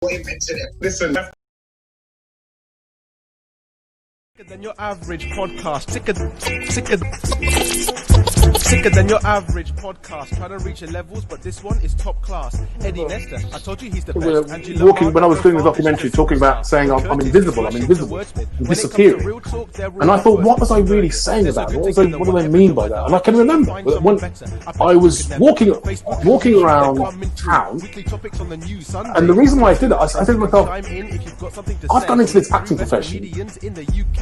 Listen. Than your average podcast, sicker than your average podcast. Trying to reach your levels, but this one is top class. Eddie Nestor, I told you he's the best. Angie, Walking when I was doing the documentary, talking about saying I'm invisible, I'm disappearing. And I thought, what was I really saying about it? What do they mean by that? And I can remember when I was walking around town, and the reason why I did it, I said to myself, I've gone into this acting profession.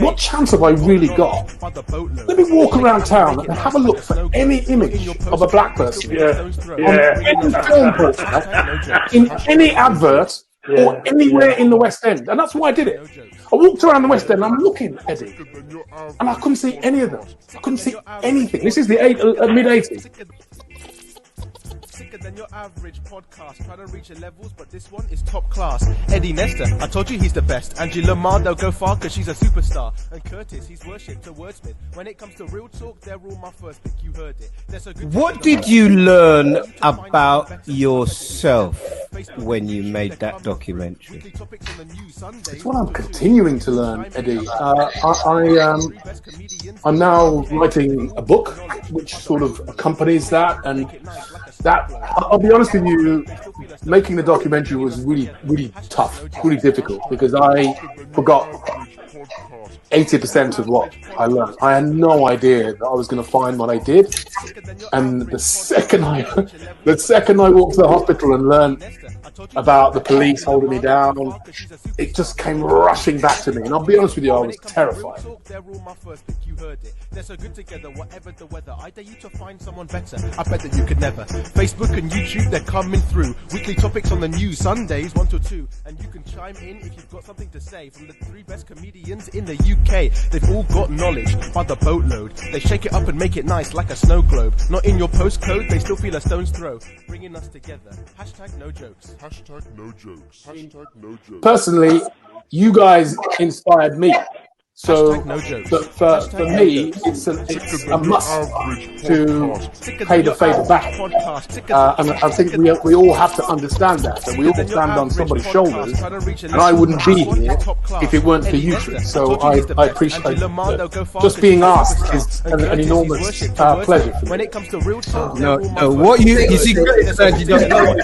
What chance have I really got? Let me walk around town and have a look for any image of a black person on any film poster, in any advert, or anywhere in the West End. And that's why I did it. I walked around the West End and I'm looking, Eddie, and I couldn't see any of them. I couldn't see anything. This is the mid-80s. Sicker than your average podcast. Trying to reach your levels, but this one is top class. Eddie Nestor, I told you he's the best. Angie, they'll go far cause she's a superstar. And Curtis, he's worshipped a wordsmith. When it comes to real talk, they're all my first pick. You heard it. What did you learn about yourself when you made that documentary? It's what I'm continuing to learn, Eddie. I'm now writing a book which sort of accompanies that, and that, I'll be honest with you, making the documentary was really, really tough, really difficult, because I forgot 80% of what I learned. I had no idea that I was going to find what I did, and the second I walked to the hospital and learned about the police holding me down, it just came rushing back to me, and I'll be honest with you, I was terrified. They're so good together, whatever the weather. I dare you to find someone better. I bet that you could never. Facebook and YouTube, they're coming through. Weekly topics on the news, Sundays 1 to 2, and you can chime in if you've got something to say. From the 3 best comedians in the UK, they've all got knowledge by the boatload. They shake it up and make it nice like a snow globe. Not in your postcode, they still feel a stone's throw. Bringing us together. Hashtag no jokes. Hashtag no jokes. Hashtag no jokes. Personally, you guys inspired me. So no for me, it's a must to pay the favour back. And I think we all have to understand that we all stand on somebody's shoulders, and I wouldn't be here if it weren't for you two. So I appreciate just being asked is an enormous pleasure for me. When it comes to real talk, No, what you see, you don't know.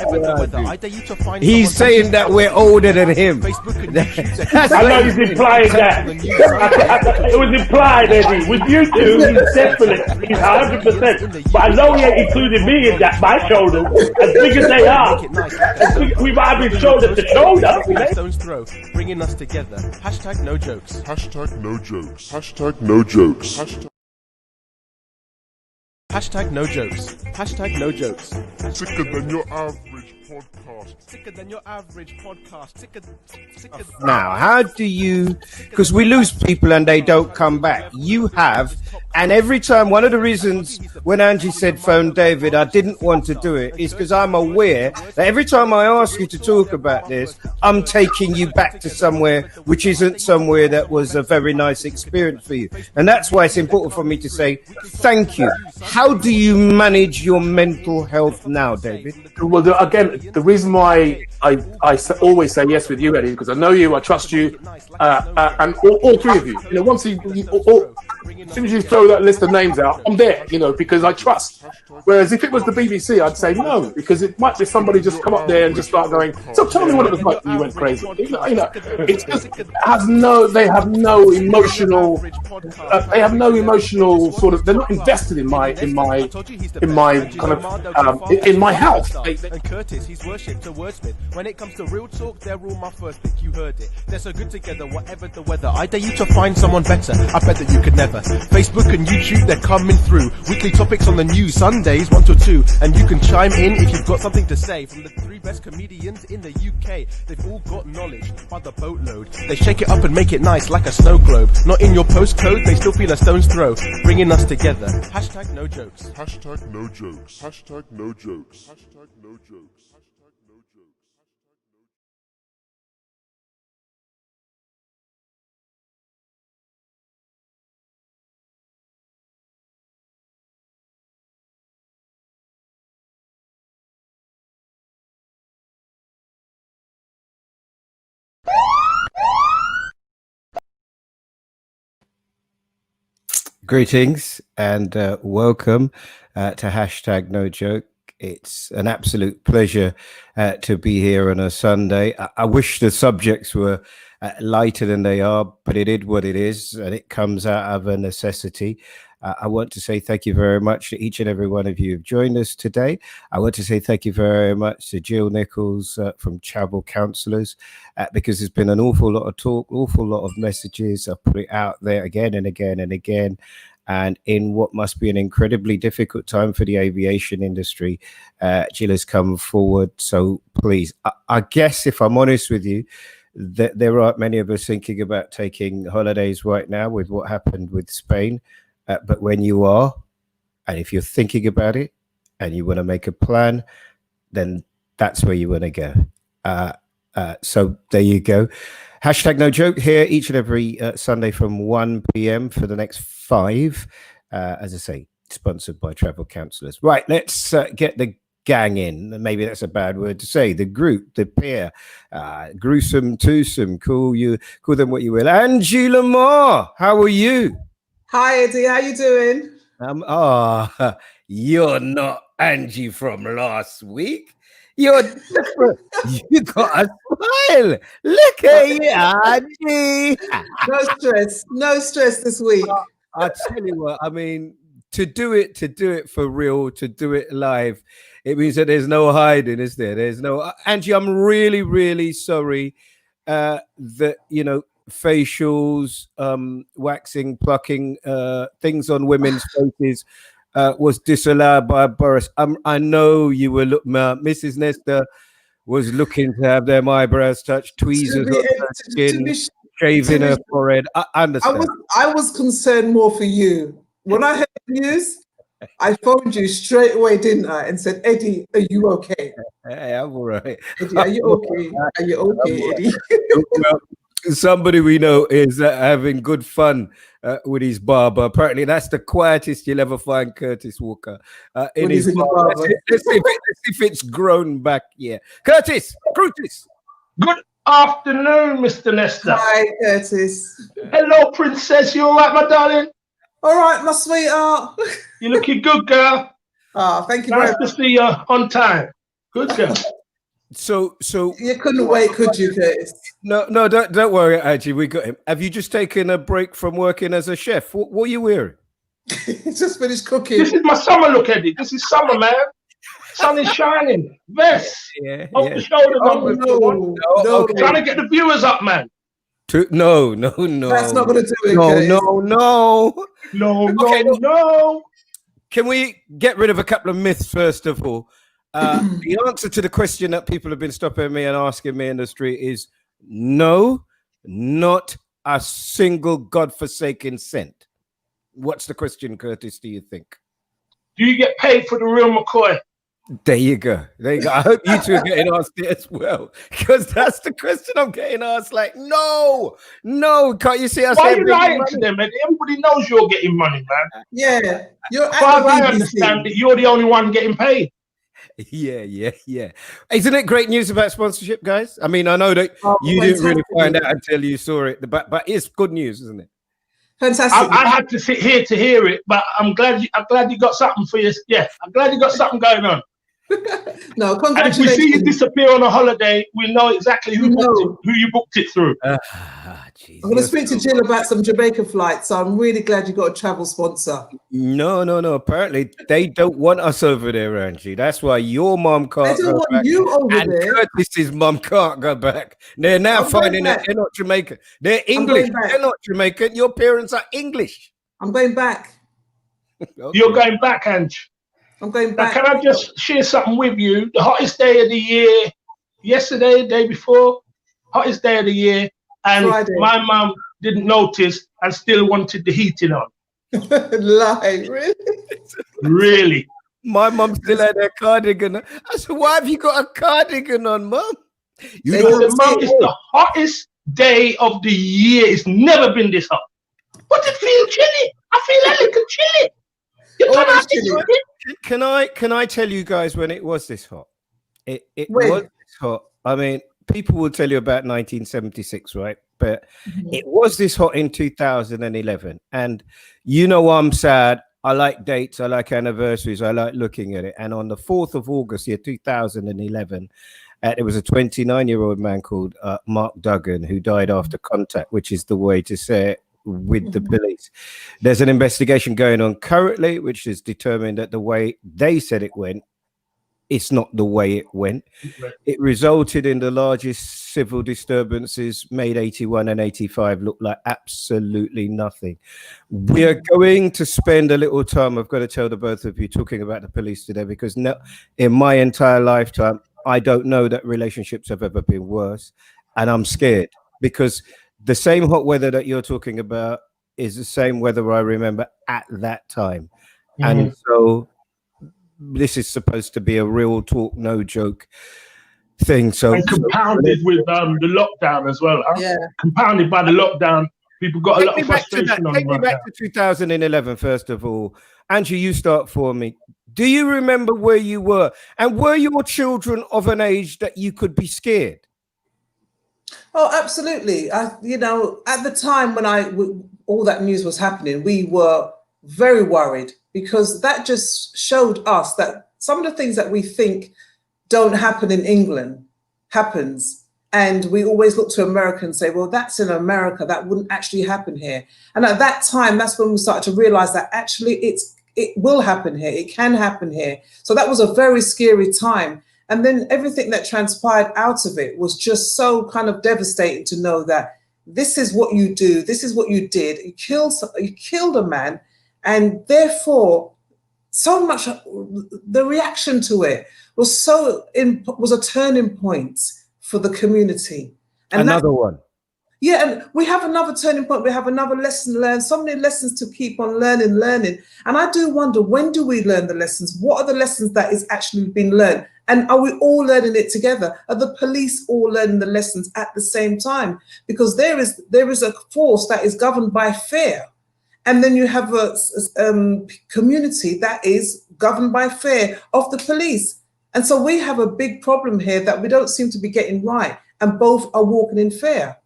He's saying that we're older than him. I know he's implying that. It was implied, Eddie. With you two, he's definitely, he's 100%. But I know he ain't including me in that. My shoulders, as big as they are, we might have been shoulder to shoulder. Stone's throw, bringing us together. Hashtag no jokes. Hashtag no jokes. Hashtag no jokes. Hashtag no jokes. Hashtag no jokes. Sicker than your average podcast. Sicker than your average podcast. Sicker. Now, how do you, because we lose people and they don't come back. You have, and every time, one of the reasons when Angie said phone David, I didn't want to do it, is because I'm aware that every time I ask you to talk about this, I'm taking you back to somewhere which isn't somewhere that was a very nice experience for you. And that's why it's important for me to say thank you. How do you manage your mental health now, David? Well, again, the reason why I always say yes with you, Eddie, because I know you, I trust you, and all 3 of you. You know, once as soon as you throw that list of names out, I'm there. You know, because I trust. Whereas if it was the BBC, I'd say no, because it might be somebody just come up there and just start going. So tell me what it was like when you went crazy. You know, it's just they have no emotional. They have no emotional sort of. They're not invested in my kind of in my health. And Curtis, he's worshipped a wordsmith. When it comes to real talk, they're all my first pick. You heard it. They're so good together, whatever the weather. I dare you to find someone better. I bet that you could never. Facebook and YouTube, they're coming through. Weekly topics on the news, Sundays 1 to 2, and you can chime in if you've got something to say. From the 3 best comedians in the UK, they've all got knowledge by the boatload. They shake it up and make it nice like a snow globe. Not in your postcode, they still feel a stone's throw. Bringing us together. Hashtag no jokes. Hashtag no jokes. Hashtag no jokes. Hashtag no jokes. Greetings and welcome to hashtag No Joke. It's an absolute pleasure to be here on a Sunday. I wish the subjects were lighter than they are, but it is what it is, and it comes out of a necessity. I want to say thank you very much to each and every one of you who've joined us today. I want to say thank you very much to Jill Nichols from Travel Counsellors, because there's been an awful lot of talk, awful lot of messages. I've put it out there again and again and again. And in what must be an incredibly difficult time for the aviation industry, Jill has come forward. So please, I guess if I'm honest with you, that there aren't many of us thinking about taking holidays right now with what happened with Spain. But when you are, and if you're thinking about it and you want to make a plan, then that's where you want to go. So there you go. Hashtag No Joke here each and every Sunday from 1 p.m. for the next 5. As I say, sponsored by Travel Counsellors. Right, let's get the gang in. Maybe that's a bad word to say. The group, the pair, gruesome, twosome, call them what you will. Angie Lamar, how are you? Hi Eddie, how you doing? You're not Angie from last week. You're different. You got a smile. Look at you, Angie. No stress this week. I tell you what, I mean, to do it for real, to do it live, it means that there's no hiding, is there? There's no Angie. I'm really, really sorry that facials, waxing, plucking, things on women's faces was disallowed by Boris. I know you were Mrs. Nestor was looking to have their eyebrows touched, tweezers on her skin, shaving her forehead. I understand. I was concerned more for you. When I heard the news, I phoned you straight away, didn't I? And said, Eddie, are you okay? Hey, I'm all right. Eddie, are you okay? Are you okay, Eddie? Well, somebody we know is having good fun with his barber. Apparently, that's the quietest you'll ever find Curtis Walker in his barber. Let's see if it's grown back. Yeah, Curtis. Good afternoon, Mr. Nestor. Hi, Curtis. Hello, princess. You all right, my darling? All right, my sweetheart. You looking good, girl. Thank you nice very much. to see you on time. Good girl. So you couldn't wait, could you, Curtis? No, don't worry, Angie. We got him. Have you just taken a break from working as a chef? What are you wearing? Just finished cooking. This is my summer look, Eddie. This is summer, man. Sun is shining. Vest. Off the shoulders. No. Okay. Trying to get the viewers up, man. No. That's not going to do it. No. Can we get rid of a couple of myths first of all? The answer to the question that people have been stopping me and asking me in the street is no, not a single godforsaken cent. What's the question, Curtis, do you think? Do you get paid for the real McCoy? There you go. I hope you two are getting asked it as well, because that's the question I'm getting asked. Like, no, can't you see us? Why are you lying to them, man? Everybody knows you're getting money, man. Yeah, you're. As far as I understand it, you're the only one getting paid. Yeah. Isn't it great news about sponsorship, guys? I mean, I know that you didn't really find out until you saw it, but it's good news, isn't it? Fantastic. I had to sit here to hear it, but I'm glad you got something for you. Yeah, I'm glad you got something going on. No, congratulations. And if we see you disappear on a holiday, we know exactly who you booked it through. I'm going to speak to Jill about some Jamaica flights. So I'm really glad you got a travel sponsor. No. Apparently, they don't want us over there, Angie. That's why your mom can't. They don't want you over there. Curtis's mom can't go back. They're now finding that they're not Jamaican. They're English. They're not Jamaican. Your parents are English. I'm going back. Okay. You're going back, Angie. I'm going back. Now, can I just share something with you? The hottest day of the year, yesterday, the day before, hottest day of the year, and Friday. My mum didn't notice and still wanted the heating on. Lie, really? Really? My mum still had her cardigan on. I said, why have you got a cardigan on, Mum? You know, Mum, it's the hottest day of the year. It's never been this hot. But it feels chilly. I feel a little chilly. Can I tell you guys when it was this hot? It was this hot. I mean, people will tell you about 1976, right? but it was this hot in 2011. And you know, I'm sad. I like dates. I like anniversaries. I like looking at it. And on the 4th of August, 2011, there was a 29-year-old man called Mark Duggan who died after contact, which is the way to say it, with the police. There's an investigation going on currently, which has determined that the way they said it went, it's not the way it went. It resulted in the largest civil disturbances, made 81 and 85 look like absolutely nothing. We are going to spend a little time, I've got to tell the both of you, talking about the police today, because in my entire lifetime, I don't know that relationships have ever been worse. And I'm scared, because the same hot weather that you're talking about is the same weather I remember at that time. And so this is supposed to be a real talk, no joke thing. So and compounded with the lockdown as well. Huh? Yeah. Compounded by the lockdown. People got a lot of frustration on Take me back to 2011, first of all. Angie, you start for me. Do you remember where you were? And were your children of an age that you could be scared? Oh, absolutely. You know, at the time when all that news was happening, we were very worried, because that just showed us that some of the things that we think don't happen in England happens. And we always look to America and say, well, that's in America. That wouldn't actually happen here. And at that time, that's when we started to realize that actually it will happen here. It can happen here. So that was a very scary time. And then everything that transpired out of it was just so kind of devastating to know that this is what you do. This is what you did. You killed a man. And therefore, so much, the reaction to it was was a turning point for the community. And another one. Yeah, and we have another turning point. We have another lesson learned, so many lessons to keep on learning. And I do wonder, when do we learn the lessons? What are the lessons that is actually being learned? And are we all learning it together? Are the police all learning the lessons at the same time? Because there is a force that is governed by fear. And then you have a community that is governed by fear of the police. And so we have a big problem here that we don't seem to be getting right. And both are walking in fear.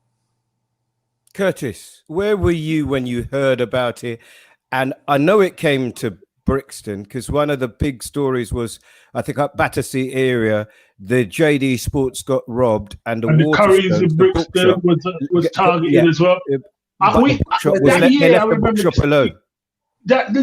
Curtis, where were you when you heard about it? And I know it came to Brixton, because one of the big stories was, I think, up Battersea area, the JD Sports got robbed, and the Currys in Brixton was targeted as well. That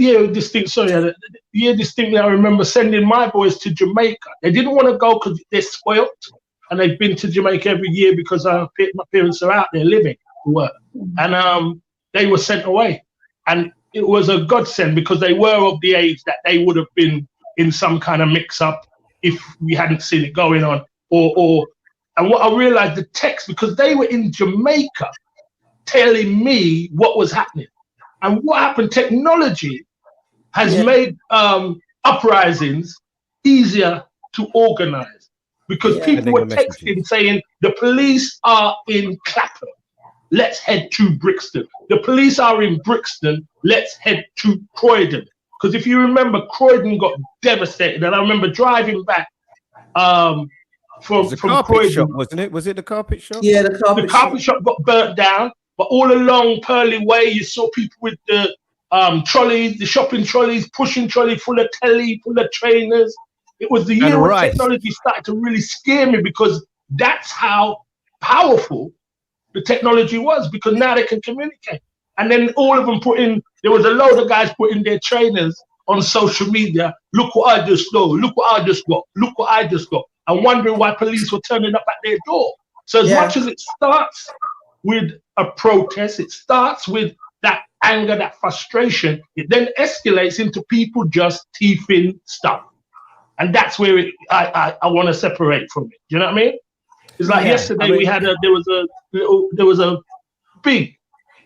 year distinctly, I remember sending my boys to Jamaica. They didn't want to go because they're spoilt, and they've been to Jamaica every year because my parents are out there living work, and they were sent away. And it was a godsend, because they were of the age that they would have been in some kind of mix-up if we hadn't seen it going on. And what I realized, the text, because they were in Jamaica telling me what was happening. And what happened, technology has made uprisings easier to organize, because people were texting saying, the police are in Clapham, let's head to Brixton. The police are in Brixton, let's head to Croydon. Because if you remember, Croydon got devastated. And I remember driving back from Croydon. Shop, wasn't it? Was it the carpet shop? Yeah, the carpet shop got burnt down. But all along Purley Way, you saw people with the trolleys, the shopping trolleys, pushing trolleys full of telly, full of trainers. It was the year when technology started to really scare me, because that's how powerful the technology was, because now they can communicate. And then all of them there was a load of guys putting their trainers on social media. Look what I just know. Look what I just got. Look what I just got. And wondering why police were turning up at their door. So as much as it starts with a protest, it starts with that anger, that frustration, it then escalates into people just thieving stuff. And that's where I want to separate from it. Do you know what I mean? It's like yesterday we had there was a big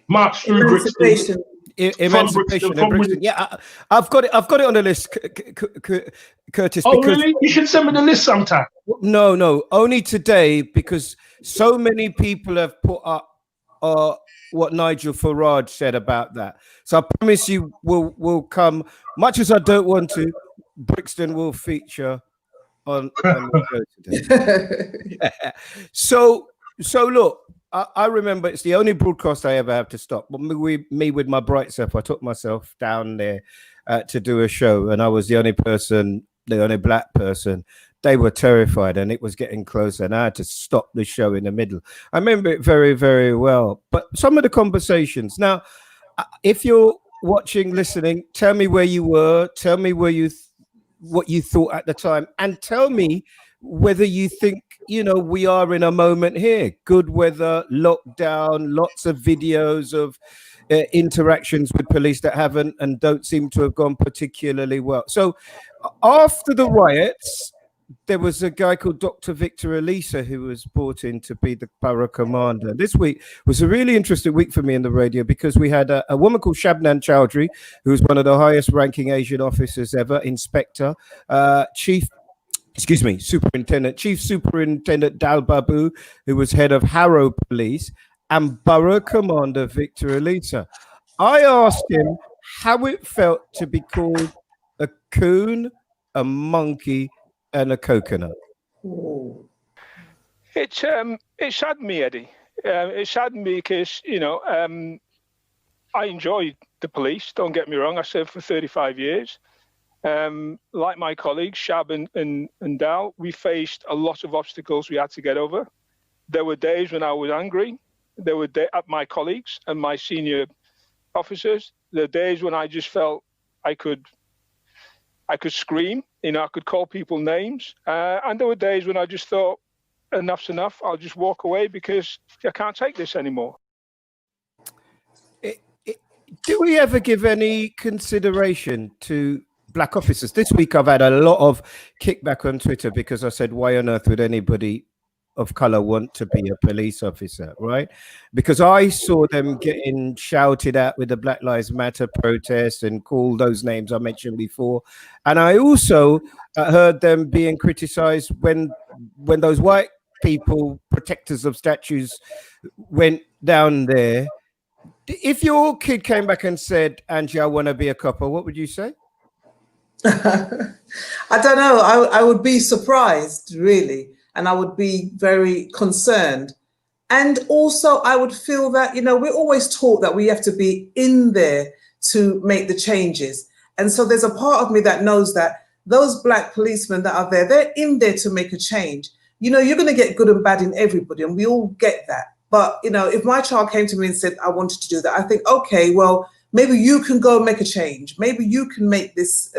march through Brixton. Emancipation. Yeah, I've got it on the list, Curtis. Oh, really? You should send me the list sometime. No, only today, because so many people have put up what Nigel Farage said about that. So I promise you, will come. Much as I don't want to, Brixton will feature on the show today. So look, I remember it's the only broadcast I ever have to stop. But me with my bright self, I took myself down there to do a show, and I was the only person, the only black person. They were terrified, and it was getting closer, and I had to stop the show in the middle. I remember it very, very well. But some of the conversations now, if you're watching, listening, tell me where you were, tell me where what you thought at the time, and tell me whether you think, you know, we are in a moment here, good weather, lockdown, lots of videos of interactions with police that haven't and don't seem to have gone particularly well. So after the riots, there was a guy called Dr. Victor Elisa who was brought in to be the borough commander. This week was a really interesting week for me in the radio because we had a woman called Shabnan Chowdhury, who was one of the highest ranking Asian officers ever, Inspector, Chief Superintendent Dal Babu, who was head of Harrow Police, and Borough Commander Victor Elisa. I asked him how it felt to be called a coon, a monkey, and a coconut. It saddened me, Eddie. It saddened me because, you know, I enjoyed the police. Don't get me wrong. I served for 35 years. Like my colleagues, Shab and Dal, we faced a lot of obstacles we had to get over. There were days when I was angry. There were at my colleagues and my senior officers. There were days when I just felt I could scream, you know, I could call people names. And there were days when I just thought, enough's enough. I'll just walk away because I can't take this anymore. Do we ever give any consideration to black officers? This week I've had a lot of kickback on Twitter because I said, why on earth would anybody of color want to be a police officer, right? Because I saw them getting shouted at with the Black Lives Matter protest and called those names I mentioned before. And I also heard them being criticized when those white people, protectors of statues, went down there. If your kid came back and said, Angie, I want to be a copper, what would you say? I don't know. I would be surprised, really. And I would be very concerned. And also I would feel that, you know, we're always taught that we have to be in there to make the changes. And so there's a part of me that knows that those black policemen that are there, they're in there to make a change. You know, you're going to get good and bad in everybody, and we all get that. But, you know, if my child came to me and said, I wanted to do that, I think, okay, well, maybe you can go and make a change. Maybe you can make this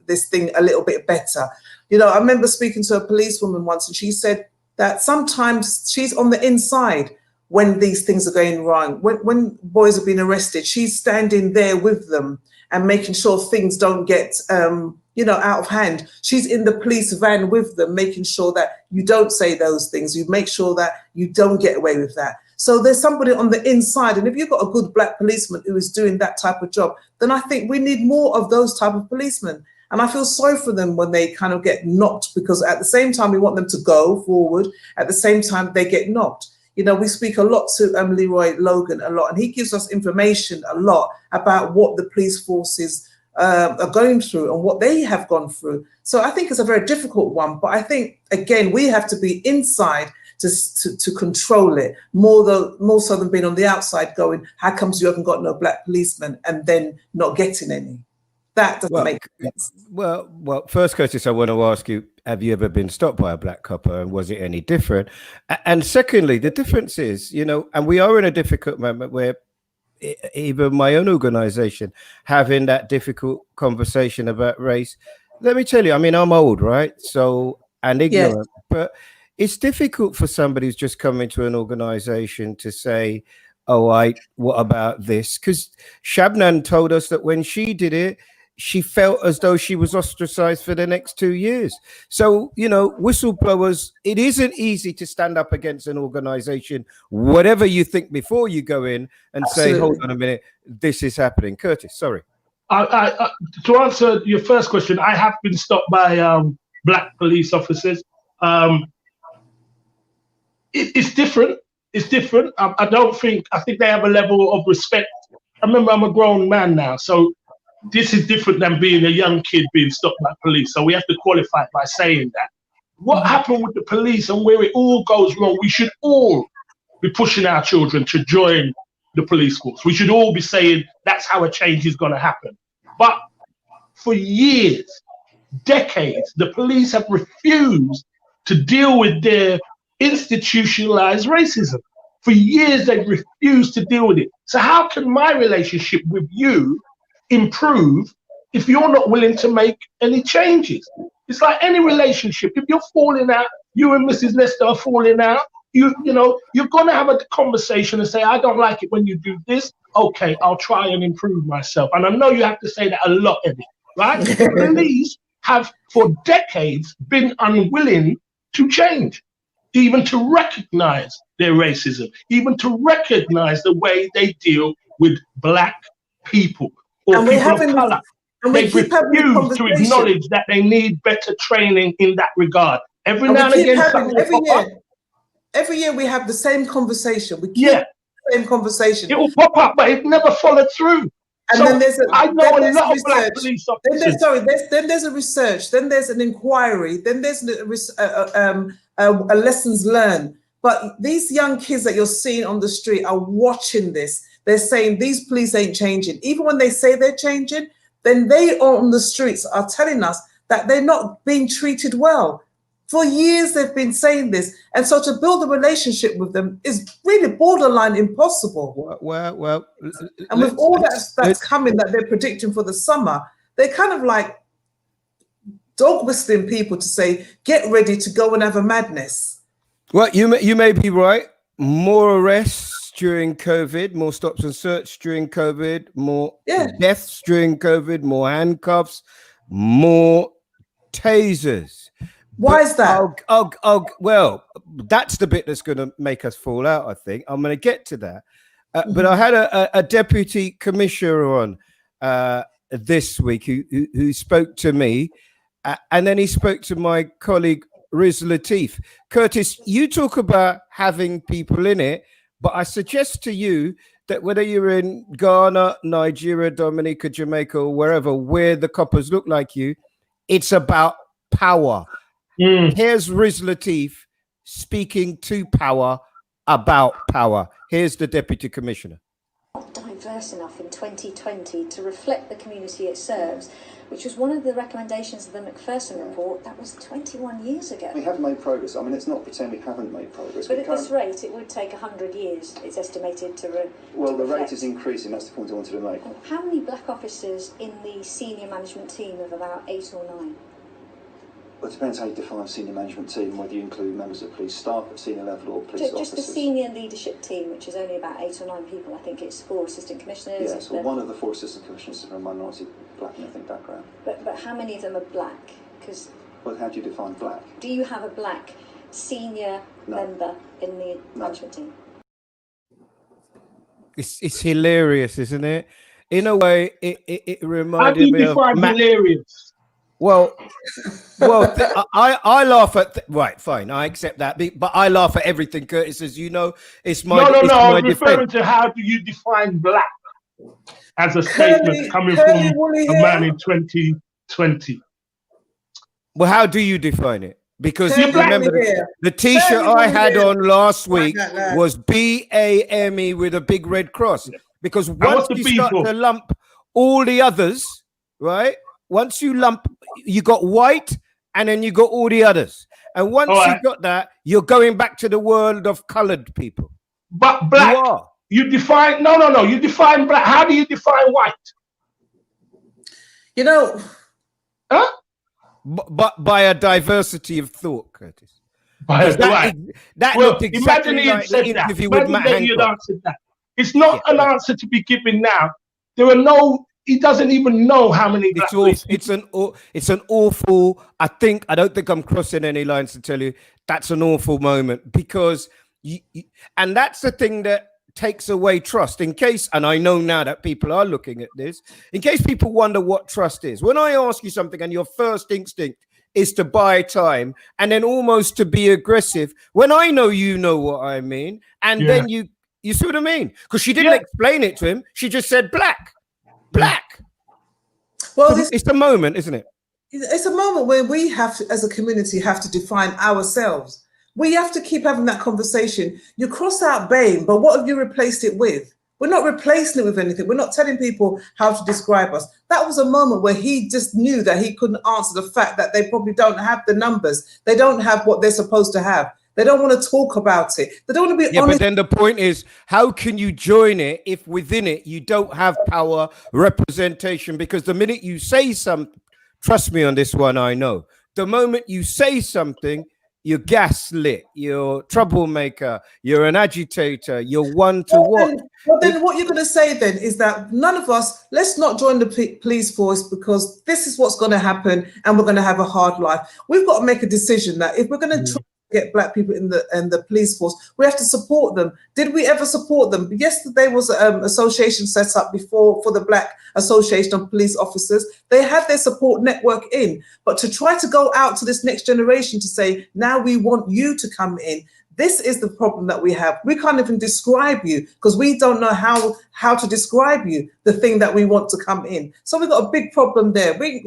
this thing a little bit better. You know, I remember speaking to a policewoman once, and she said that sometimes she's on the inside when these things are going wrong. When boys are being arrested, she's standing there with them and making sure things don't get, you know, out of hand. She's in the police van with them, making sure that you don't say those things. You make sure that you don't get away with that. So there's somebody on the inside. And if you've got a good black policeman who is doing that type of job, then I think we need more of those type of policemen. And I feel sorry for them when they kind of get knocked, because at the same time, we want them to go forward. At the same time, they get knocked. You know, we speak a lot to Leroy Logan a lot, and he gives us information a lot about what the police forces are going through and what they have gone through. So I think it's a very difficult one. But I think, again, we have to be inside to control it more so than being on the outside going, how comes you haven't got no black policemen, and then not getting any? That doesn't make sense. Well, first, Curtis, I want to ask you, have you ever been stopped by a black copper, and was it any different? And secondly, the difference is, you know, and we are in a difficult moment where even my own organization having that difficult conversation about race. Let me tell you, I mean, I'm old, right? So, and ignorant, yes. But it's difficult for somebody who's just come into an organization to say, oh, what about this? Because Shabnan told us that when she did it, she felt as though she was ostracized for the next 2 years. So, you know, whistleblowers, it isn't easy to stand up against an organization, whatever you think, before you go in and Absolutely. Say, hold on a minute, this is happening. Curtis, sorry. To answer your first question, I have been stopped by black police officers. It's different. It's different. I think they have a level of respect. I remember I'm a grown man now, so this is different than being a young kid being stopped by police. So we have to qualify it by saying that. What happened with the police and where it all goes wrong, we should all be pushing our children to join the police force. We should all be saying that's how a change is going to happen. But for years, decades, the police have refused to deal with their institutionalized racism. For years, they've refused to deal with it. So how can my relationship with you improve if you're not willing to make any changes? It's like any relationship. If you're falling out, you and Mrs. Nestor are falling out, you're going to have a conversation and say, I don't like it when you do this. Okay, I'll try and improve myself. And I know you have to say that a lot, Eddie, right? The police have for decades been unwilling to change, even to recognize their racism, even to recognize the way they deal with black people or people of color. They refuse to acknowledge that they need better training in that regard. Every year we have the same conversation. We keep the same conversation. It will pop up, but it never followed through. And so then there's I know a lot of black police officers. Then there's a research. Then there's an inquiry. Then there's a lessons learned. But these young kids that you're seeing on the street are watching this. They're saying these police ain't changing. Even when they say they're changing, then they on the streets are telling us that they're not being treated well. For years, they've been saying this. And so to build a relationship with them is really borderline impossible. Well. And with all that's coming that they're predicting for the summer, they're kind of like dog whistling people to say, get ready to go and have a madness. Well, you may be right. More arrests during COVID, more stops and search during COVID, more deaths during COVID, more handcuffs, more tasers. Why is that? Well, that's the bit that's going to make us fall out, I think. I'm going to get to that. But I had a deputy commissioner on this week who spoke to me, and then he spoke to my colleague, Riz Latif. Curtis, you talk about having people in it, but I suggest to you that whether you're in Ghana, Nigeria, Dominica, Jamaica, or wherever, where the coppers look like you, it's about power. Here's Riz Latif speaking to power about power. Here's the Deputy Commissioner. Not diverse enough in 2020 to reflect the community it serves, which was one of the recommendations of the McPherson report. That was 21 years ago. We have made progress. I mean, it's not pretend we haven't made progress. But at this rate, it would take 100 years, it's estimated, to Well, the rate is increasing. That's the point I wanted to make. How many black officers in the senior management team of about 8 or 9? Well, it depends how you define senior management team, whether you include members of police staff at senior level or police officers. Just the senior leadership team, which is only about 8 or 9 people. I think it's 4 assistant commissioners. Yes, well, one of the 4 assistant commissioners is from a minority black and ethnic background. But how many of them are black? Well, how do you define black? Do you have a black senior member in the management team? It's hilarious, isn't it? In a way, it reminded me of... How do you define hilarious? Well, I laugh at right, fine, I accept that, but I laugh at everything Curtis says. You know, it's my no. I'm referring to how do you define black as a statement coming from a man in 2020. Well, how do you define it? Because you remember the T-shirt I had on last week was BAME with a big red cross. Because once you start to lump all the others, right? Once you lump, you got white, and then you got all the others. And once you got that, you're going back to the world of colored people. But black, you define, no. You define black. How do you define white? You know. Huh? But by a diversity of thought, Curtis. That looked exactly like the interview with Matt Hancock. It's not an answer to be given now. There are no... He doesn't even know how many. It's an awful. I don't think I'm crossing any lines to tell you that's an awful moment because and that's the thing that takes away trust. In case, and I know now that people are looking at this, in case people wonder what trust is. When I ask you something and your first instinct is to buy time and then almost to be aggressive, when I know you know what I mean, and then you see what I mean? Because she didn't explain it to him. She just said black. Well, it's a moment, isn't it? It's a moment where we have to, as a community, have to define ourselves. We have to keep having that conversation. You cross out BAME, but what have you replaced it with? We're not replacing it with anything. We're not telling people how to describe us. That was a moment where he just knew that he couldn't answer the fact that they probably don't have the numbers. They don't have what they're supposed to have. They don't want to talk about it. They don't want to be honest. But then the point is, how can you join it if within it you don't have power representation? Because the minute you say something, trust me on this one, I know. The moment you say something, you're gaslit, you're a troublemaker, you're an agitator, you're one to what? Well, then what you're going to say then is that none of us, let's not join the police force because this is what's going to happen and we're going to have a hard life. We've got to make a decision that if we're going to get black people in the police force, we have to support them. Did we ever support them? Yesterday was an association set up before for the Black Association of Police Officers. They had their support network in, but to try to go out to this next generation to say, now we want you to come in. This is the problem that we have. We can't even describe you because we don't know how to describe you, the thing that we want to come in. So we've got a big problem there. We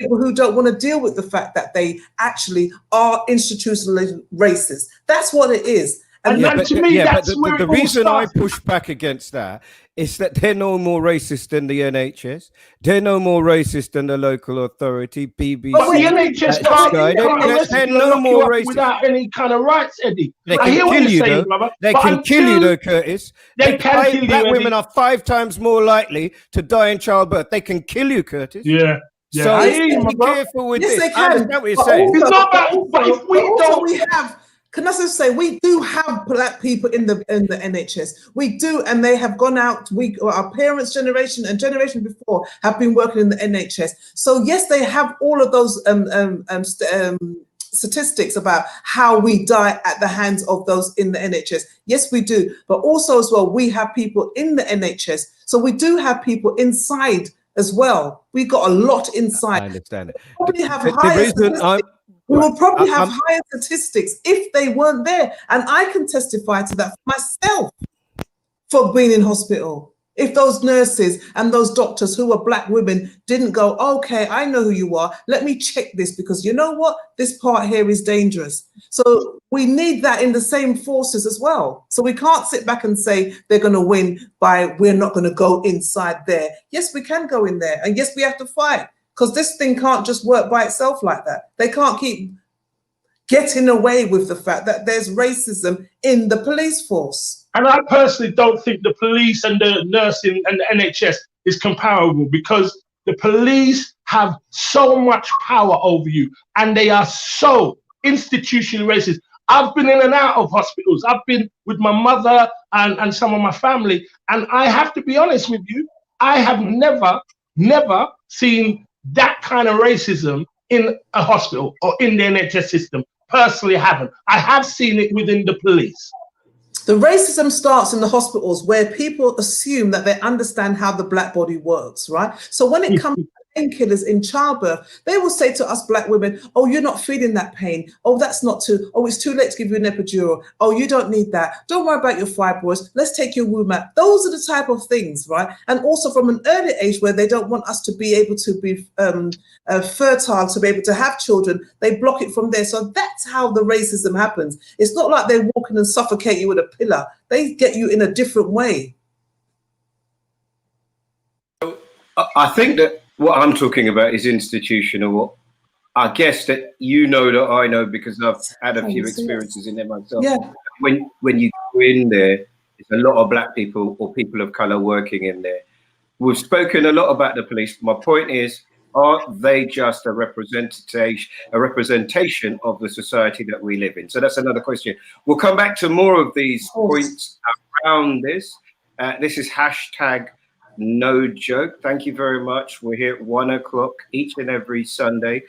people who don't want to deal with the fact that they actually are institutionally racist. That's what it is. And to me, that's where the reason I push back against that is that they're no more racist than the NHS. They're no more racist than the local authority, BBC. But the NHS they're no more racist without any kind of rights, Eddie. They can kill you, though. Brother, they can kill you, though, Curtis. They can kill you. Black women are 5 times more likely to die in childbirth. They can kill you, Curtis. Yeah. Yeah. So be careful with this. They can. I understand what you're saying. It's not about, but if we don't, we have. Can I just say we do have black people in the NHS? We do, and they have gone out. Our parents' generation and generation before have been working in the NHS. So yes, they have all of those statistics about how we die at the hands of those in the NHS. Yes, we do, but also as well, we have people in the NHS. So we do have people inside as well. We got a lot inside. I understand it. Probably have we will probably have higher statistics if they weren't there. And I can testify to that for myself for being in hospital. If those nurses and those doctors who were black women didn't go, okay, I know who you are. Let me check this because you know what? This part here is dangerous. So we need that in the same forces as well. So we can't sit back and say they're going to win by we're not going to go inside there. Yes, we can go in there. And yes, we have to fight. Because this thing can't just work by itself like that. They can't keep getting away with the fact that there's racism in the police force. And I personally don't think the police and the nursing and the NHS is comparable because the police have so much power over you and they are so institutionally racist. I've been in and out of hospitals. I've been with my mother and some of my family. And I have to be honest with you, I have never seen that kind of racism in a hospital or in the NHS system. Personally, I haven't. I have seen it within the police. The racism starts in the hospitals where people assume that they understand how the black body works, right? So when it comes to painkillers in childbirth, they will say to us black women, oh, you're not feeling that pain. Oh, that's not too, oh, it's too late to give you an epidural. Oh, you don't need that. Don't worry about your fibroids. Let's take your womb out. Those are the type of things, right? And also from an early age where they don't want us to be able to be fertile, to be able to have children, they block it from there. So that's how the racism happens. It's not like they're walking and suffocate you with a pillar. They get you in a different way. I think that what I'm talking about is institutional. I guess that you know that I know because I've had a few experiences in there myself. Yeah. When you go in there, there's a lot of black people or people of color working in there. We've spoken a lot about the police. My point is, are they just a representation of the society that we live in? So that's another question. We'll come back to more of these points around this. This is hashtag No Joke. Thank you very much. We're here at 1 o'clock each and every Sunday.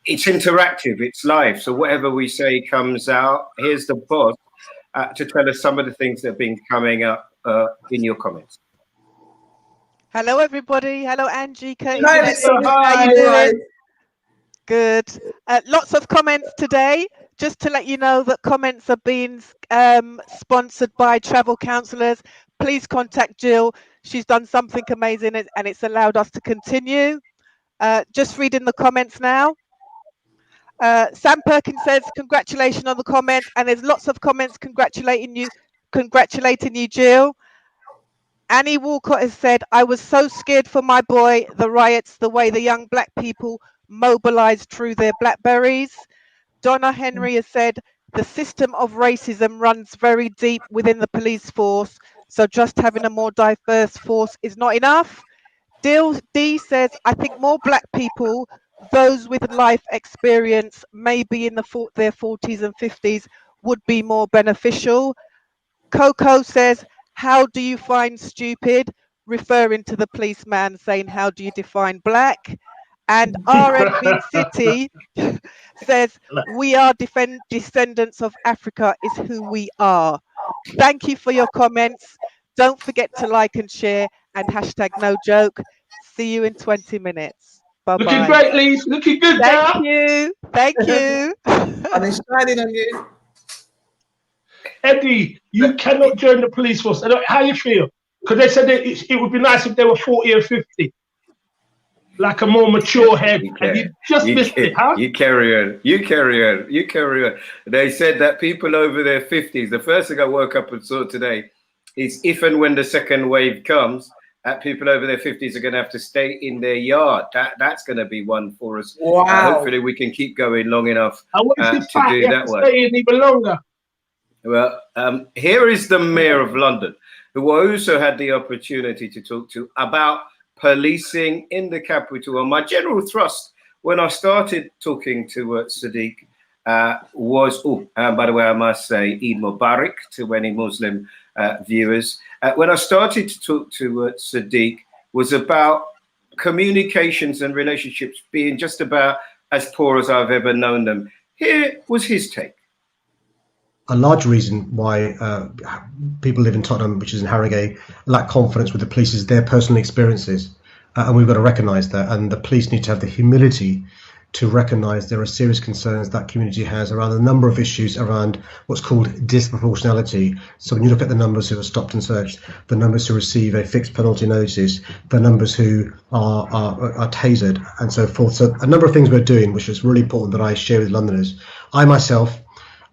It's interactive, it's live. So whatever we say comes out. Here's the boss to tell us some of the things that have been coming up in your comments. Hello, everybody. Hello, Angie. Curtis. How you doing? Good. Lots of comments today. Just to let you know that comments are being sponsored by travel counsellors. Please contact Jill. She's done something amazing and it's allowed us to continue. Just reading the comments now. Sam Perkins says, congratulations on the comment. And there's lots of comments congratulating you, Jill. Annie Walcott has said, I was so scared for my boy, the riots, the way the young black people mobilized through their Blackberries. Donna Henry has said, the system of racism runs very deep within the police force, so just having a more diverse force is not enough. D says, I think more black people, those with life experience, maybe in their 40s and 50s, would be more beneficial. Coco says, how do you find stupid? Referring to the policeman saying, how do you define black? And RMB City says, we are descendants of Africa is who we are. Thank you for your comments. Don't forget to like and share and hashtag no joke. See you in 20 minutes. Bye-bye. Looking great, Lise. Looking good now. Thank you. Thank you. And it's shining on you. Eddie, you cannot join the police force. How you feel? Because they said that it would be nice if they were 40 or 50. Like a more mature head. And you just missed it, huh? You carry on. You carry on. You carry on. They said that people over their 50s, the first thing I woke up and saw today is if and when the second wave comes, people over their 50s are going to have to stay in their yard. That's going to be one for us. Wow. Hopefully we can keep going long enough I want to do that one. Stay in even longer. Well, here is the Mayor of London, who I also had the opportunity to talk to about policing in the capital. And my general thrust when I started talking to Sadiq was, by the way, I must say Eid Mubarak to any Muslim viewers. When I started to talk to Sadiq was about communications and relationships being just about as poor as I've ever known them. Here was his take. A large reason why people live in Tottenham, which is in Harrogate, lack confidence with the police is their personal experiences. And we've got to recognise that. And the police need to have the humility to recognise there are serious concerns that community has around a number of issues around what's called disproportionality. So when you look at the numbers who are stopped and searched, the numbers who receive a fixed penalty notice, the numbers who are tasered and so forth. So a number of things we're doing, which is really important that I share with Londoners. I myself,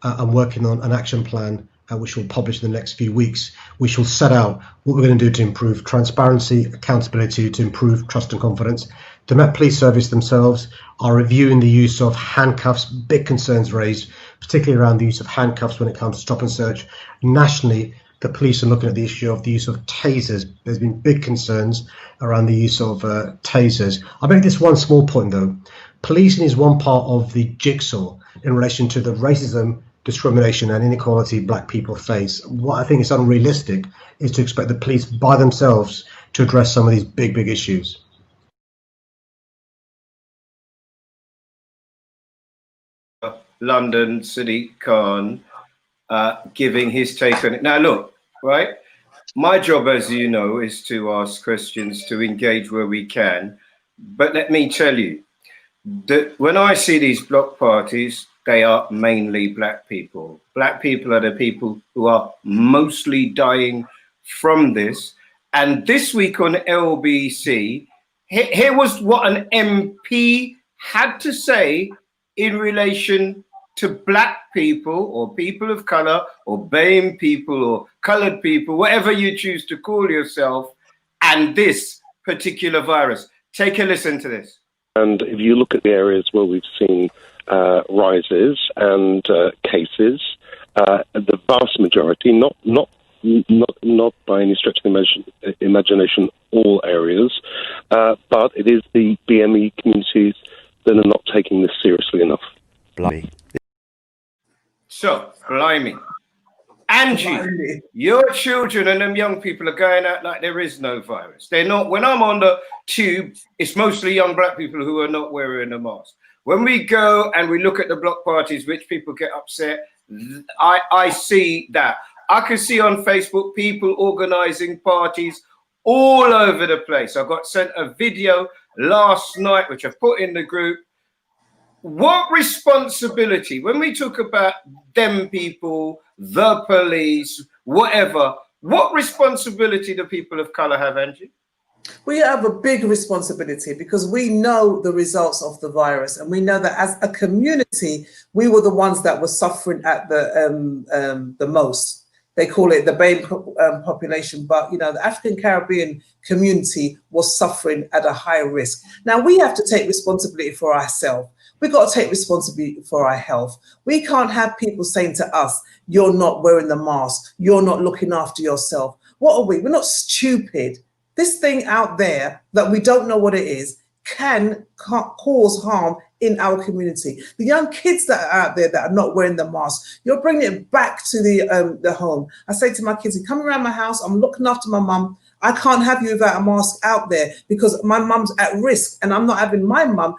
I'm working on an action plan which we'll publish in the next few weeks, which will set out what we're going to do to improve transparency, accountability, to improve trust and confidence. The Met Police Service themselves are reviewing the use of handcuffs, big concerns raised, particularly around the use of handcuffs when it comes to stop and search. Nationally, the police are looking at the issue of the use of tasers. There's been big concerns around the use of tasers. I'll make this one small point though. Policing is one part of the jigsaw in relation to the racism, discrimination and inequality black people face. What I think is unrealistic is to expect the police by themselves to address some of these big issues. London, Sadiq Khan, giving his take on it. Now look, right, my job, as you know, is to ask questions, to engage where we can. But let me tell you that when I see these block parties, they are mainly black people. Black people are the people who are mostly dying from this. And this week on LBC, here was what an MP had to say in relation to black people or people of color or BAME people or colored people, whatever you choose to call yourself, and this particular virus. Take a listen to this. And if you look at the areas where we've seen rises and cases, the vast majority, not by any stretch of the imagination, all areas, but it is the BME communities that are not taking this seriously enough. Blimey. So, blimey. Angie, your children and them young people are going out like there is no virus. They're not. When I'm on the tube, it's mostly young black people who are not wearing a mask. When we go and we look at the block parties, which people get upset, I see that. I can see on Facebook people organizing parties all over the place. I got sent a video last night, which I put in the group. What responsibility, when we talk about them people, the police, whatever, what responsibility do people of color have, Angie? We have a big responsibility because we know the results of the virus, and we know that as a community, we were the ones that were suffering at the most. They call it the BAME population, but you know, the African Caribbean community was suffering at a high risk. Now we have to take responsibility for ourselves. We've got to take responsibility for our health. We can't have people saying to us, you're not wearing the mask, you're not looking after yourself. What are we? We're not stupid. This thing out there that we don't know what it is can cause harm in our community. The young kids that are out there that are not wearing the mask, you're bringing it back to the home. I say to my kids, you come around my house, I'm looking after my mum. I can't have you without a mask out there because my mum's at risk, and I'm not having my mum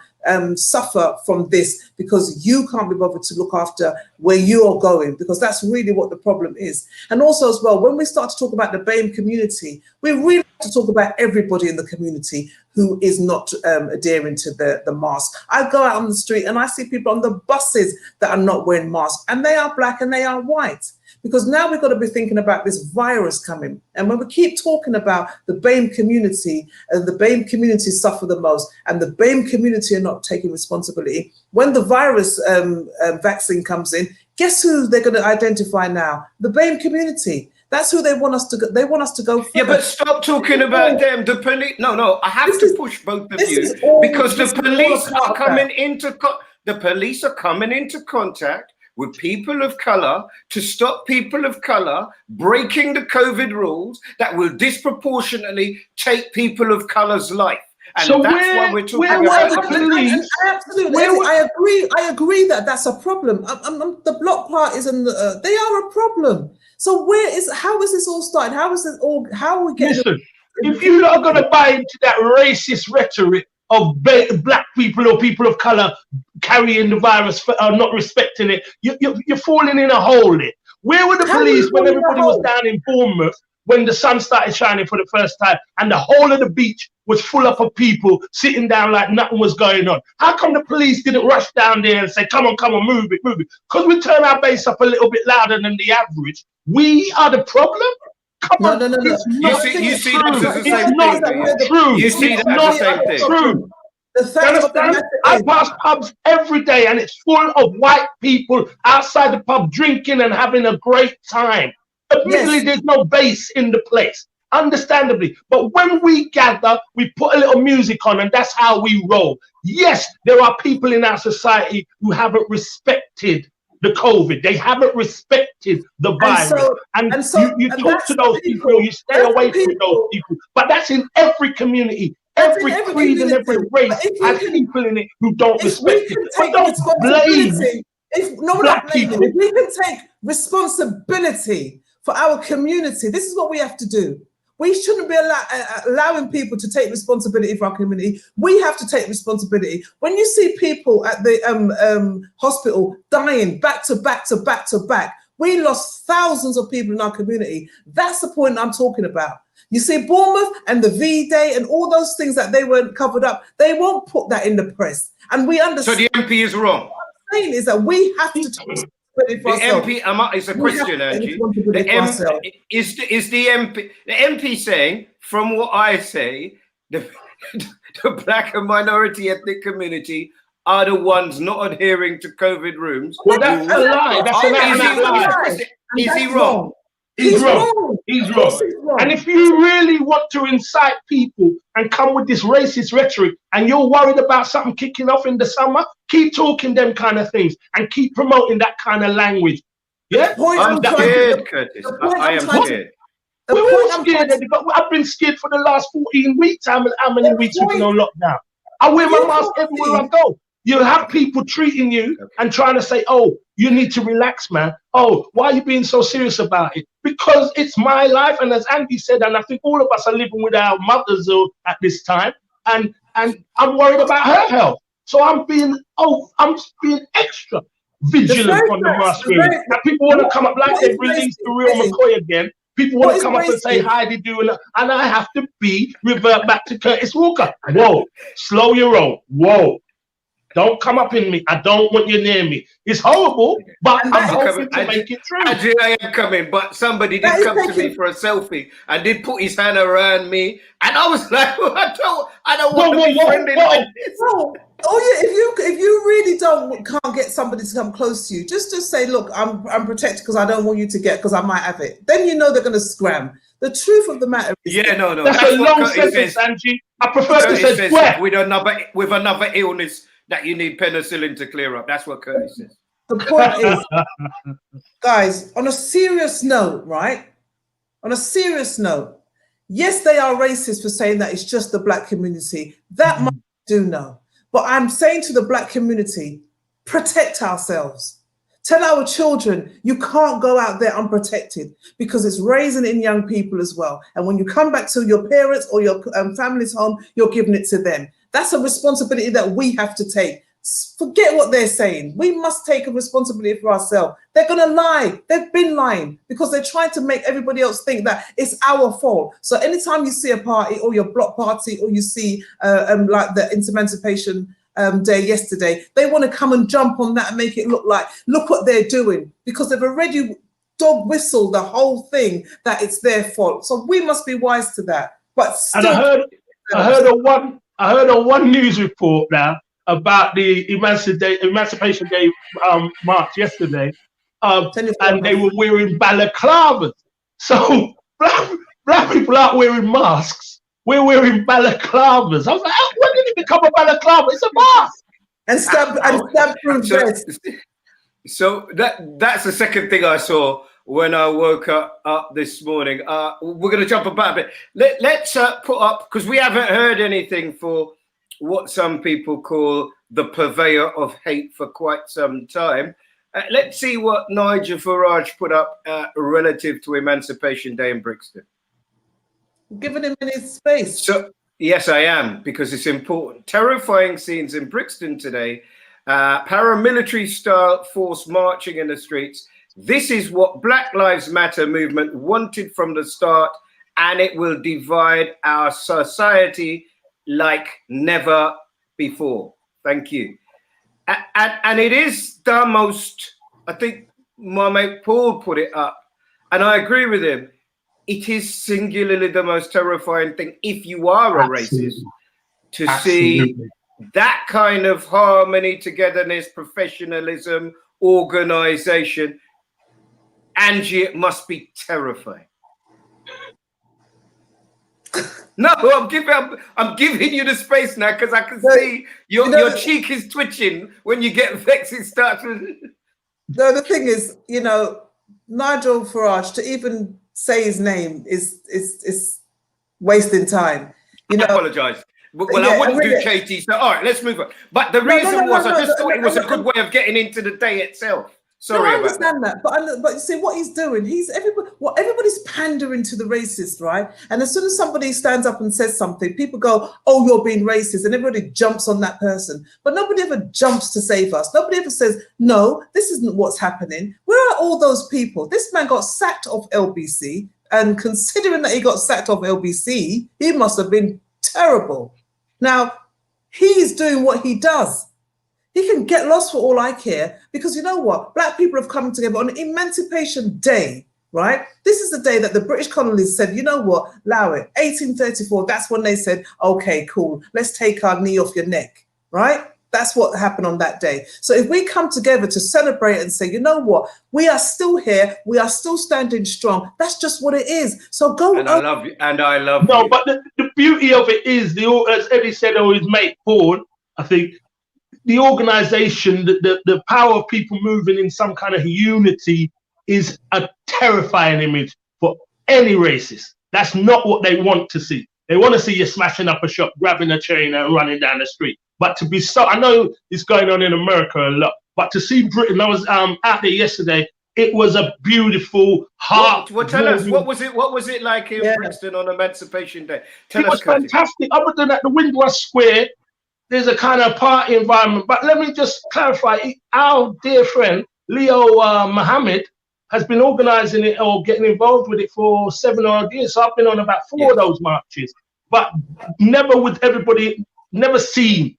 suffer from this because you can't be bothered to look after where you're going, because that's really what the problem is. And also as well, when we start to talk about the BAME community, we really have to talk about everybody in the community who is not adhering to the mask. I go out on the street and I see people on the buses that are not wearing masks, and they are black and they are white. Because now we've got to be thinking about this virus coming. And when we keep talking about the BAME community, and the BAME community suffer the most, and the BAME community are not taking responsibility, when the virus vaccine comes in, guess who they're going to identify now? The BAME community. That's who they want us to go. They want us to go first. Yeah, but stop talking about them. The police. No, I have to push both of you because the police are coming into contact with people of color to stop people of color breaking the COVID rules that will disproportionately take people of color's life. And so that's why we're talking about the police. Absolutely, I agree that that's a problem. The block parties and they are a problem. So how is this all started? How are we getting? Listen, if you're not going to buy into that racist rhetoric of black people or people of color carrying the virus, not respecting it, you're falling in a hole there. Where were the police when everybody was down in Bournemouth when the sun started shining for the first time and the whole of the beach was full up of people sitting down like nothing was going on? How come the police didn't rush down there and say, come on, move it? Because we turn our bass up a little bit louder than the average. We are the problem? Come on. No. You see that's the same thing. True. You see that's the same thing. True. I pass pubs every day and it's full of white people outside the pub drinking and having a great time. Admittedly, there's no bass in the place, understandably. But when we gather, we put a little music on and that's how we roll. Yes, there are people in our society who haven't respected the COVID. They haven't respected the virus. You talk to those people, you stay away from those people. But that's in every community. Every creed and every race has people in it who don't respect it. But don't blame black people. If we can take responsibility for our community, this is what we have to do. We shouldn't be allowing people to take responsibility for our community. We have to take responsibility. When you see people at the hospital dying back to back, we lost thousands of people in our community. That's the point I'm talking about. You see Bournemouth and the V-Day and all those things that they weren't covered up, they won't put that in the press. And we understand. So the MP is wrong. What I'm saying is that we have to take responsibility for ourselves. MP, it's a question, Angie. Is the MP saying, from what I say, the black and minority ethnic community are the ones not adhering to COVID rooms? Well, that's a lie. That's a lie. Is he wrong? He's wrong. He's wrong. And if you really want to incite people and come with this racist rhetoric and you're worried about something kicking off in the summer, keep talking them kind of things and keep promoting that kind of language. Yeah? I'm scared, Curtis. I am scared. We're all scared. I've been scared for the last 14 weeks. How many weeks we've been on lockdown? I wear my mask everywhere I go. You'll have people treating you and trying to say, oh, you need to relax, man. Oh, why are you being so serious about it? Because it's my life. And as Angie said, and I think all of us are living with our mothers at this time. And I'm worried about her health. So I'm being extra vigilant on the mask. And people want to come up like they've released the real McCoy again. People want to come up and say hi, they do, and I have to revert back to Curtis Walker. Whoa, slow your roll. Whoa. Don't come up in me. I don't want you near me. It's horrible, but I'm hoping to make it true. I am coming, but somebody did come to me for a selfie and did put his hand around me And I was like, I don't want to be friendly like this. No. Oh yeah, if you really can't get somebody to come close to you, just say, look, I'm protected because I don't want you to get, because I might have it. Then you know they're going to scram. The truth of the matter is, no. That's a long sentence, Angie. I prefer to say swear. With another illness that you need penicillin to clear up. That's what Curtis says. The point is, guys, on a serious note, right? On a serious note, yes, they are racist for saying that it's just the black community. That much I do know. But I'm saying to the black community, protect ourselves. Tell our children you can't go out there unprotected, because it's raising in young people as well. And when you come back to your parents or your family's home, you're giving it to them. That's a responsibility that we have to take. Forget what they're saying. We must take a responsibility for ourselves. They're going to lie. They've been lying because they're trying to make everybody else think that it's our fault. So anytime you see a party or your block party, or you see like the Emancipation Day yesterday, they want to come and jump on that and make it look what they're doing, because they've already dog whistled the whole thing that it's their fault. So we must be wise to that. But still, and I heard on one news report now about the Emancipation Day march yesterday, and they were wearing balaclavas. So black people aren't wearing masks. We're wearing balaclavas. I was like, when did it become a balaclava? It's a mask. And stab through vest. So that's the second thing I saw when I woke up this morning. We're going to jump about a bit. Let's put up, because we haven't heard anything for what some people call the purveyor of hate for quite some time. Let's see what Nigel Farage put up relative to Emancipation Day in Brixton. Giving him his space. So, yes, I am, because it's important. Terrifying scenes in Brixton today. Paramilitary-style force marching in the streets. This is what Black Lives Matter movement wanted from the start, and it will divide our society like never before. Thank you. And it is the most, I think my mate Paul put it up, and I agree with him. It is singularly the most terrifying thing, if you are a racist, to see that kind of harmony, togetherness, professionalism, organization. Angie, it must be terrifying. No, I'm giving you the space now, because I can see your cheek is twitching when you get vexed. It starts with... No, the thing is, Nigel Farage, to even say his name is wasting time. I apologize. Well, I wouldn't do Katie. So, all right, let's move on. But the reason was I just thought it was a good way of getting into the day itself. Sorry, I understand that. But you see what he's doing. Everybody's pandering to the racist, right? And as soon as somebody stands up and says something, people go, "Oh, you're being racist," and everybody jumps on that person. But nobody ever jumps to save us. Nobody ever says, "No, this isn't what's happening." Where are all those people? This man got sacked off LBC, and considering that he got sacked off LBC, he must have been terrible. Now, he's doing what he does. He can get lost for all I care, because you know what? Black people have come together on Emancipation Day, right? This is the day that the British colonies said, you know what? Allow it. 1834, that's when they said, okay, cool. Let's take our knee off your neck, right? That's what happened on that day. So if we come together to celebrate and say, you know what? We are still here. We are still standing strong. That's just what it is. So go. And I love you. And I love you. No, but the beauty of it is, as Eddie said, or his mate Paul, I think, the organization, the power of people moving in some kind of unity is a terrifying image for any racist. That's not what they want to see. They want to see you smashing up a shop, grabbing a chain and running down the street. But to be I know it's going on in America a lot, but to see Britain, I was out there yesterday. It was a beautiful heart. Well, tell us, what was it like in Brixton on Emancipation Day? Tell us, it was fantastic. Other than at the Windrush Square, there's a kind of party environment. But let me just clarify, our dear friend, Leo Mohammed, has been organizing it or getting involved with it for 7 odd years. So I've been on about 4 of those marches, but never with everybody, never seen,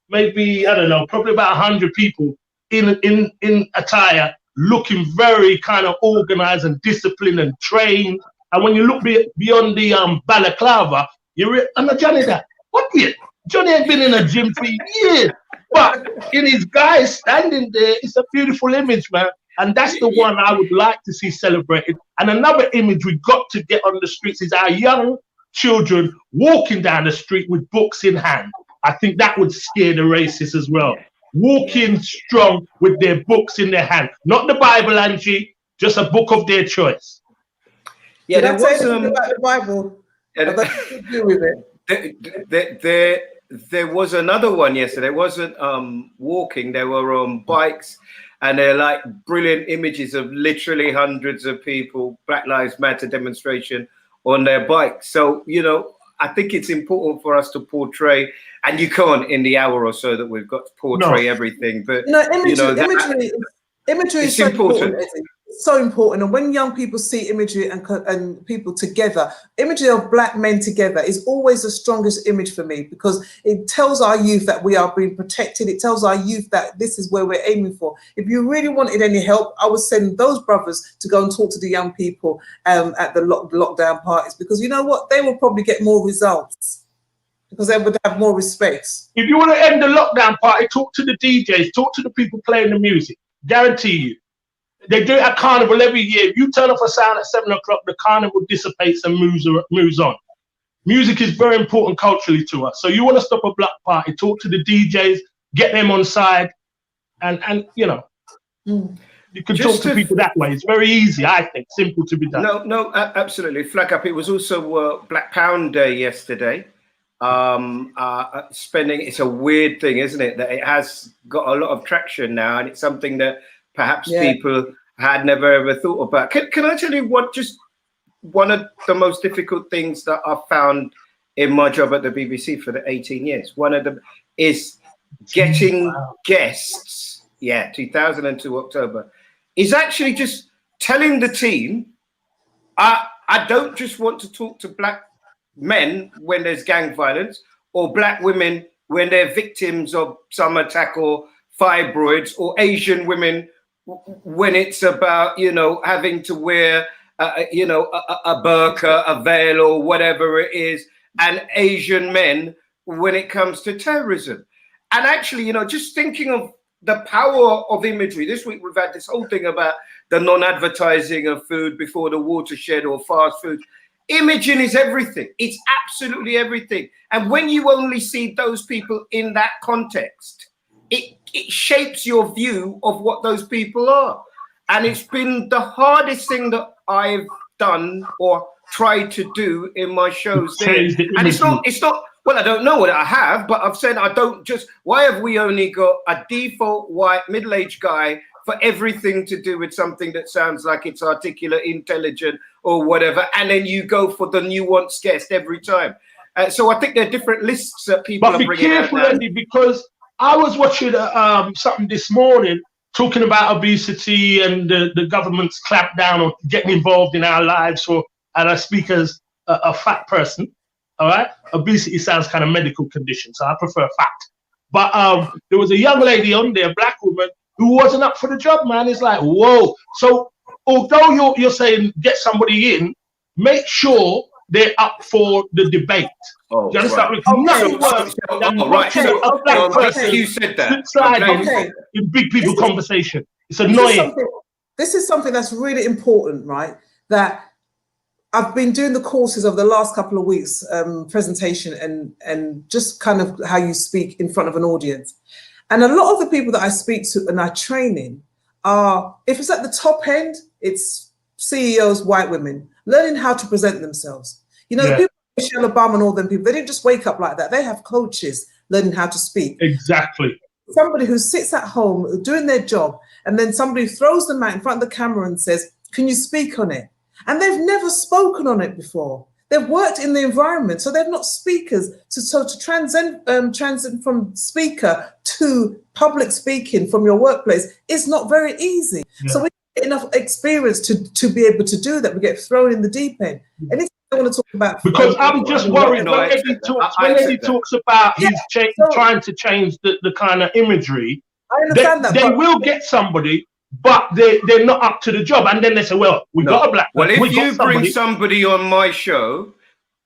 maybe, I don't know, probably about 100 people in attire, looking very kind of organized and disciplined and trained. And when you look beyond the balaclava, And Johnny that, what yet? Johnny ain't been in a gym for years. But in his guys standing there, it's a beautiful image, man. And that's the one I would like to see celebrated. And another image we got to get on the streets is our young children walking down the street with books in hand. I think that would scare the racists as well. Walking strong with their books in their hand. Not the Bible, Angie, just a book of their choice. Yeah, there was about the Bible. To do with it. There was another one yesterday. It wasn't walking, they were on bikes, and they're like brilliant images of literally hundreds of people, Black Lives Matter demonstration on their bikes. So, you know, I think it's important for us to portray, and you can't in the hour or so that we've got to portray everything, but imagery is so important. It's so important, and when young people see imagery and people together, imagery of Black men together is always the strongest image for me, because it tells our youth that we are being protected. It tells our youth that this is where we're aiming for. If you really wanted any help, I would send those brothers to go and talk to the young people at the lockdown parties, because you know what, they will probably get more results because they would have more respect. If you want to end the lockdown party, talk to the DJs, talk to the people playing the music. Guarantee you. They do it at Carnival every year. If you turn off a sound at 7 o'clock, the Carnival dissipates and moves on. Music is very important culturally to us. So you want to stop a black party, talk to the DJs, get them on side, and you know, you can talk to people that way. It's very easy, I think, simple to be done. No, absolutely. Flag up. It was also Black Pound Day yesterday. It's a weird thing, isn't it, that it has got a lot of traction now, and it's something that perhaps people had never ever thought about. Can I tell you one of the most difficult things that I've found in my job at the BBC for the 18 years? One of them is getting guests. 2002 October is actually just telling the team, I don't just want to talk to Black men when there's gang violence, or Black women when they're victims of some attack or fibroids, or Asian women when it's about, you know, having to wear, a burqa, a veil, or whatever it is, and Asian men when it comes to terrorism. And actually, you know, just thinking of the power of imagery. This week we've had this whole thing about the non-advertising of food before the watershed or fast food. Imaging is everything. It's absolutely everything. And when you only see those people in that context, it shapes your view of what those people are. And it's been the hardest thing that I've done or tried to do in my shows there. And it's not, well, I don't know what I have, but I've said I don't just, why have we only got a default white middle-aged guy for everything to do with something that sounds like it's articulate, intelligent, or whatever, and then you go for the nuanced guest every time. So I think there are different lists that people are bringing out. But be careful, Andy, because I was watching something this morning talking about obesity and the government's clampdown on getting involved in our lives. And I speak as a fat person, all right? Obesity sounds kind of medical condition, so I prefer fat. But there was a young lady on there, a Black woman, who wasn't up for the job, man. It's like, whoa. So although you're saying get somebody in, make sure they're up for the debate. Oh, you understand? Nothing worse than watching a Black person you said that. In big people conversation. It's annoying. This is something that's really important, right? That I've been doing the courses of the last couple of weeks, presentation and just kind of how you speak in front of an audience. And a lot of the people that I speak to and I train in are, if it's at the top end, it's CEOs, white women, learning how to present themselves. You know, the people, Michelle Obama and all them people, they didn't just wake up like that. They have coaches learning how to speak. Exactly. Somebody who sits at home doing their job, and then somebody throws them out in front of the camera and says, can you speak on it? And they've never spoken on it before. They've worked in the environment, so they're not speakers. So to transcend from speaker to public speaking from your workplace is not very easy. Yeah. So we get enough experience to be able to do that. We get thrown in the deep end. Anything I want to talk about? Because I'm just worried when Eddie talks about he's trying to change the kind of imagery. I understand that. They will get somebody, but they're not up to the job, and then they say, "Well, we got a Black." Well, if you bring somebody on my show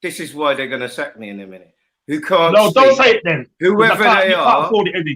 this is why they're going to sack me in a minute. Who can't No, speak, don't say it then. whoever they you can't are. afford it, Eddie.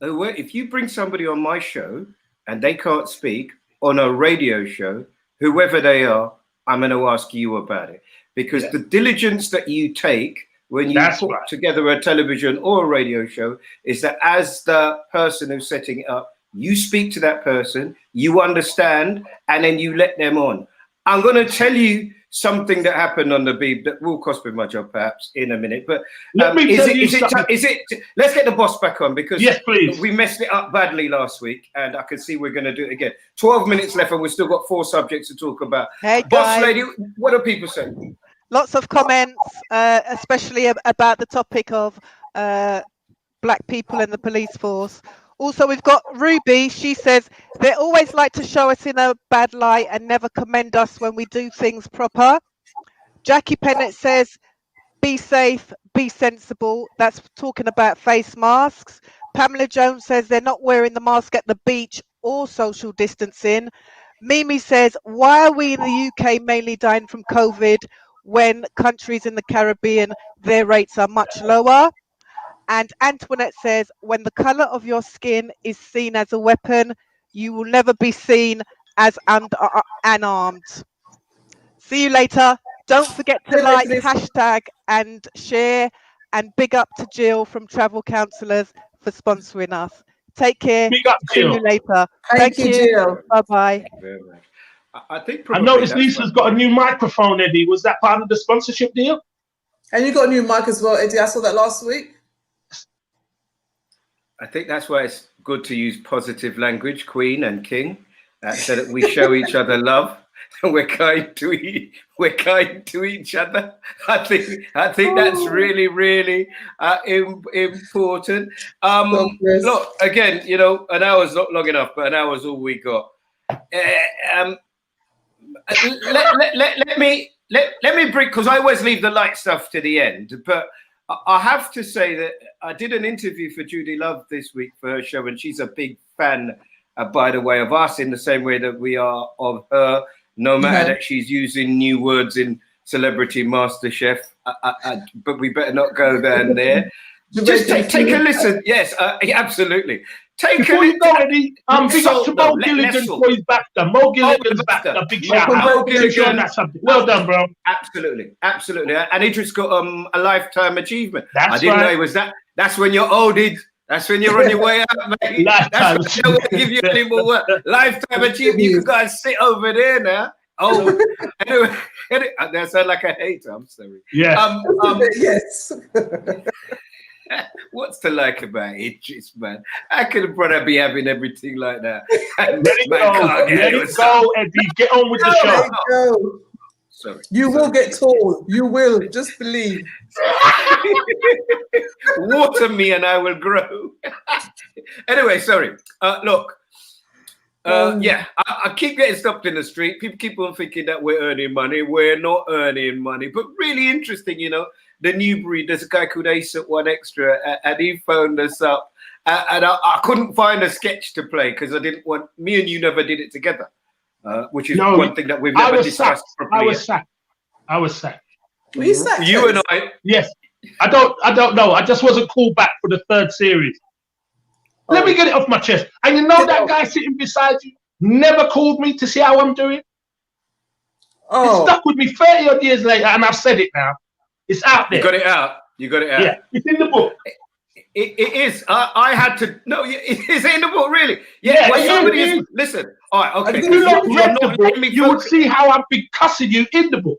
If you bring somebody on my show and they can't speak on a radio show, whoever they are, I'm going to ask you about it. Because the diligence that you take when you put together a television or a radio show is that as the person who's setting it up, you speak to that person, you understand, and then you let them on. I'm going to tell you something that happened on the Beeb that will cost me my job perhaps in a minute. But let's get the boss back on, because yes, please. We messed it up badly last week and I can see we're going to do it again. 12 minutes left and we've still got 4 subjects to talk about. Hey, boss lady, what do people say? Lots of comments, especially about the topic of black people in the police force. Also, we've got Ruby. She says they always like to show us in a bad light and never commend us when we do things proper. Jackie Pennant says, be safe, be sensible. That's talking about face masks. Pamela Jones says they're not wearing the mask at the beach or social distancing. Mimi says, why are we in the UK mainly dying from COVID when countries in the Caribbean, their rates are much lower? And Antoinette says, when the colour of your skin is seen as a weapon, you will never be seen as unarmed. See you later. Don't forget to like, hashtag and share. And big up to Jill from Travel Counsellors for sponsoring us. Take care. Big up, See Jill. you later. Thank you, Jill. Bye-bye. I noticed Lisa's got a new microphone, Eddie. Was that part of the sponsorship deal? And you got a new mic as well, Eddie. I saw that last week. I think that's why it's good to use positive language, Queen and King, so that we show each other love and we're kind to each other. I think that's really, really important. Look, again, you know, an hour's not long enough, but an hour's all we got. Let me bring, because I always leave the light stuff to the end, but I have to say that I did an interview for Judy Love this week for her show, and she's a big fan, by the way, of us in the same way that we are of her, no matter that she's using new words in Celebrity MasterChef, but we better not go down there. Just take a listen. Yes, absolutely. Before you go, Eddie, big up to Mo Gilligan for his back. Mo Gilligan's back. A big shout out. Well done, bro. Absolutely. And Idris got a lifetime achievement. I didn't know it was that. That's when you're old, That's when you're on your way out, mate. Lifetime. That's when I won't give you any more work. Lifetime achievement. You can go and sit over there now. Oh, anyway, that sounds like a hater. I'm sorry. Yeah. Yes. What's to like about Idris, man? How could a brother be having everything like that? Let it go, Eddie. Get on with the show. Sorry. You will get tall. You will. Just believe. Water me and I will grow. Anyway, sorry. Look. I keep getting stopped in the street. People keep on thinking that we're earning money. We're not earning money. But really interesting, you know, the Newbury, there's a guy called Ace at One Extra, and he phoned us up. And I couldn't find a sketch to play because I didn't want, me and you never did it together, which is one thing that we've never discussed properly. I was sacked. Were you sacked? You and I? Yes. I don't know. I just wasn't called back for the 3rd series. Let me get it off my chest. And you know that guy sitting beside you never called me to see how I'm doing? It's stuck with me 30 odd years later, and I've said it now. It's out there. You got it out. Yeah, it's in the book. It is. I had to. No, it is in the book, really. Yeah. Somebody is. Listen. All right. Okay. If you read the book, you would see how I've been cussing you in the book.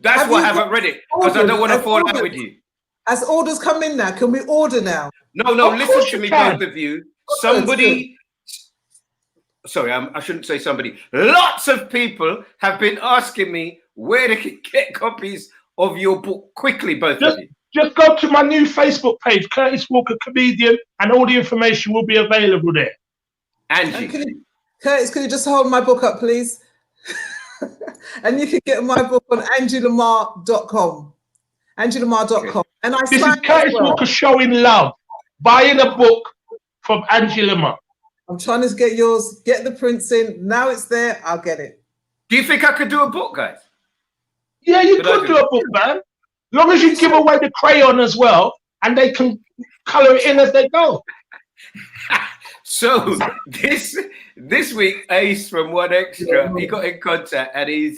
That's why I haven't read it, because I don't want to fall out with you. As orders come in now, can we order now? No, listen to me, both of you. Somebody, sorry, I shouldn't say somebody. Lots of people have been asking me where they can get copies of your book quickly, both of you. Just go to my new Facebook page, Curtis Walker Comedian, and all the information will be available there. Angie. Curtis, can you just hold my book up, please? And you can get my book on angielamar.com. angielamar.com. And this is Curtis Walker showing love, buying a book from Angie Lamar. I'm trying to get yours, get the prints in. Now it's there, I'll get it. Do you think I could do a book, guys? Yeah, you could do a book, man. As long as you give away the crayon as well, and they can colour it in as they go. So this week, Ace from One Extra, he got in contact, and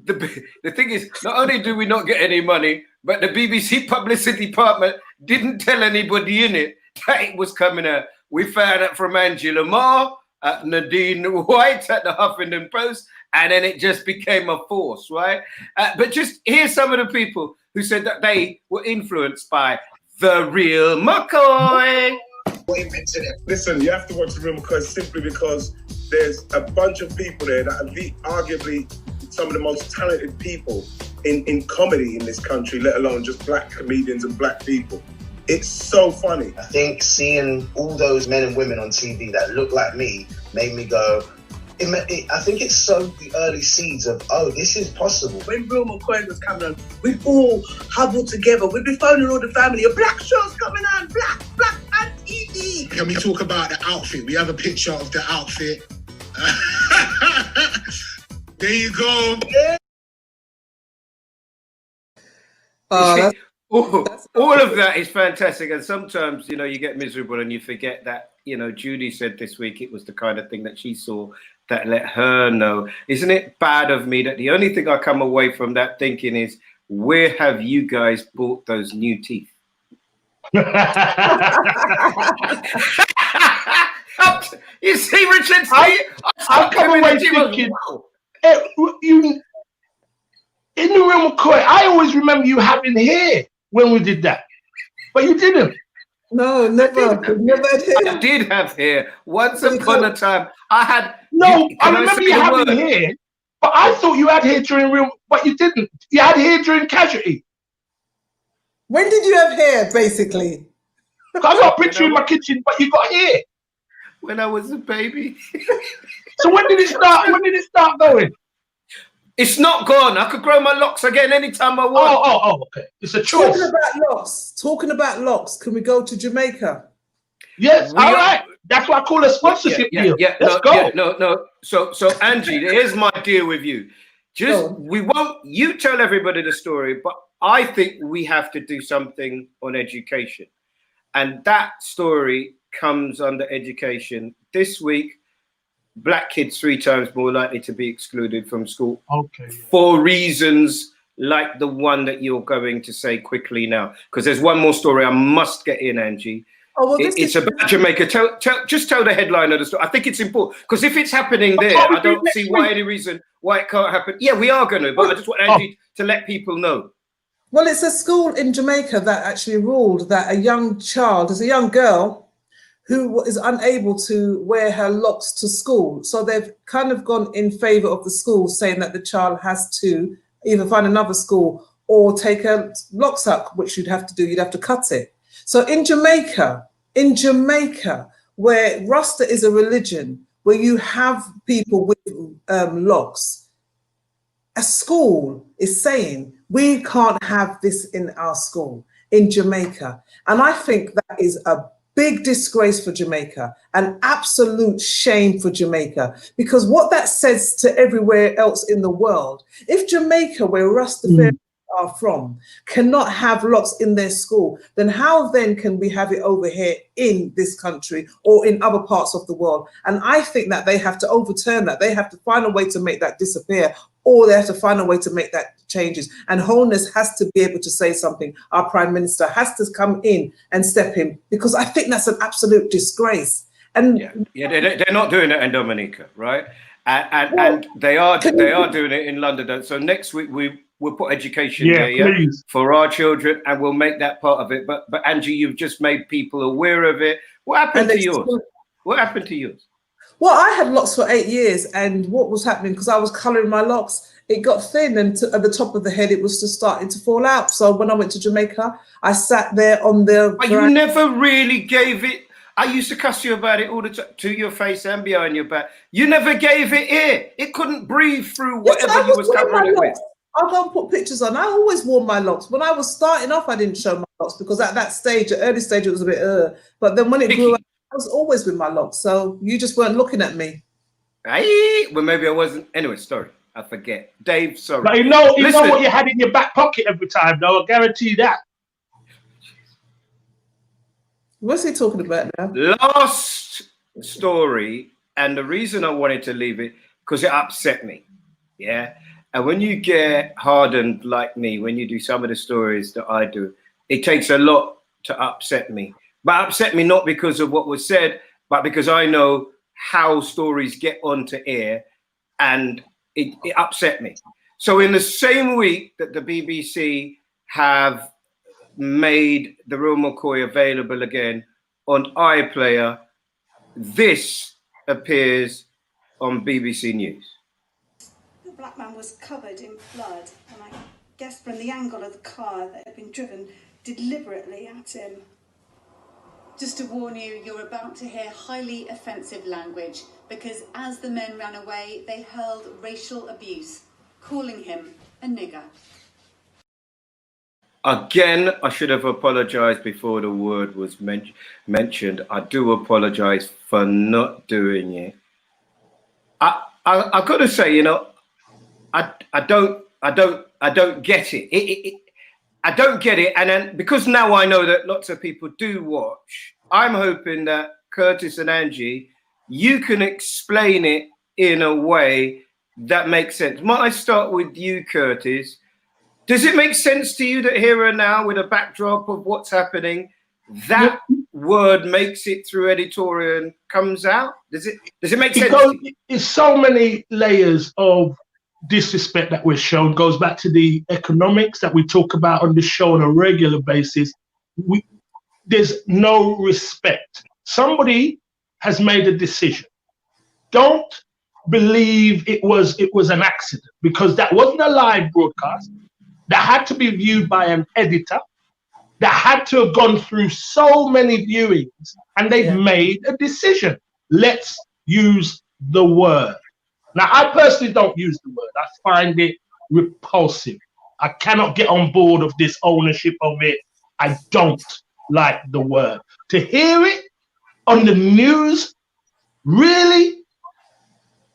the thing is, not only do we not get any money, but the BBC publicity department didn't tell anybody in it that it was coming out. We found out from Angie Lamar, Nadine White at the Huffington Post, and then it just became a force, right? But just here's some of the people who said that they were influenced by the real McCoy. Listen, you have to watch The Real McCoy simply because there's a bunch of people there that are arguably some of the most talented people in comedy in this country, let alone just black comedians and black people. It's so funny. I think seeing all those men and women on TV that look like me made me go, I think it sowed the early seeds of, oh, this is possible. When Real McCoy was coming on, we'd all huddled together. We'd be phoning all the family. A black show's coming on, black on TV. Can we talk about the outfit? We have a picture of the outfit. There you go. All of that is fantastic, and sometimes you get miserable and you forget that Judy said this week it was the kind of thing that she saw that let her know. Isn't it bad of me that the only thing I come away from that thinking is, where have you guys bought those new teeth? You see, Richard, I'm coming away thinking, in the Real McCoy, I always remember you having hair when we did that, but you didn't. No, never. I did have hair. Once upon a time, I had. No, I remember you having hair, but I thought you had hair during Real, but you didn't. You had hair during Casualty. When did you have hair, basically? I got a picture in my kitchen, but you got hair. When I was a baby. So when did it start? When did it start going? It's not gone. I could grow my locks again anytime I want. Oh, okay. It's a choice. Talking about locks, can we go to Jamaica? Yes, all right. That's what I call a sponsorship deal. Let's go. No. So Angie, here's my deal with you. You tell everybody the story, but I think we have to do something on education. And that story comes under education. This week, black kids 3 times more likely to be excluded from school for reasons like the one that you're going to say quickly now. Because there's one more story I must get in, Angie. It's about Jamaica. Just tell the headline of the story. I think it's important because if it's happening there, I don't see any reason why it can't happen. Yeah, we are going to, but I just want Angie to let people know. Well, it's a school in Jamaica that actually ruled that a young girl who is unable to wear her locks to school. So they've kind of gone in favor of the school, saying that the child has to either find another school or take her locks up, which you'd have to do. You'd have to cut it. So in Jamaica, where Rasta is a religion, where you have people with locks, a school is saying, we can't have this in our school in Jamaica. And I think that is a big disgrace for Jamaica, an absolute shame for Jamaica, because what that says to everywhere else in the world, if Jamaica, where Rastafari are from, cannot have locks in their school, then how then can we have it over here in this country or in other parts of the world? And I think that they have to overturn that. They have to find a way to make that disappear, or they have to find a way to make that changes. And Holness has to be able to say something. Our Prime Minister has to come in and step in, because I think that's an absolute disgrace. And they're not doing it in Dominica, right? And they are doing it in London. So next week we'll put education there, for our children, and we'll make that part of it. But Angie, you've just made people aware of it. What happened to yours? What happened to yours? Well, I had locks for 8 years, and what was happening, because I was colouring my locks, it got thin, and at the top of the head, it was just starting to fall out. So when I went to Jamaica, I sat there on the... But you never really gave it... I used to cuss you about it all the time, to your face and behind your back. You never gave it air. It couldn't breathe through whatever you was covering it with. I'll go and put pictures on. I always wore my locks. When I was starting off, I didn't show my locks, because at that stage, the early stage, it was a bit... But then when it grew up, I was always with my locks. So you just weren't looking at me. Well, maybe I wasn't. Anyway, sorry. I forget. Dave, sorry. But you know what you had in your back pocket every time, though. I guarantee that. What's he talking about now? Last story, and the reason I wanted to leave it, because it upset me. Yeah. And when you get hardened like me, when you do some of the stories that I do, it takes a lot to upset me. But upset me not because of what was said, but because I know how stories get onto air, and it upset me. So in the same week that the BBC have made the real McCoy available again on iPlayer, this appears on BBC News. The black man was covered in blood, and I guess from the angle of the car that had been driven deliberately at him. Just to warn you, you're about to hear highly offensive language, because as the men ran away, they hurled racial abuse, calling him a nigger. Again, I should have apologized before the word was mentioned. I do apologize for not doing it. I got to say, you know, I don't get it. I don't get it. And then because now I know that lots of people do watch, I'm hoping that Curtis and Angie, you can explain it in a way that makes sense. Might I start with you, Curtis? Does it make sense to you that here and now, with a backdrop of what's happening, that word makes it through editorial and comes out? Does it make sense? It's so many layers of disrespect that we're shown. Goes back to the economics that we talk about on the show on a regular basis. There's no respect. Somebody has made a decision. Don't believe it was an accident, because that wasn't a live broadcast. That had to be viewed by an editor. That had to have gone through so many viewings, and they've made a decision. Let's use the word. Now, I personally don't use the word. I find it repulsive. I cannot get on board of this ownership of it. I don't like the word. To hear it on the news, really,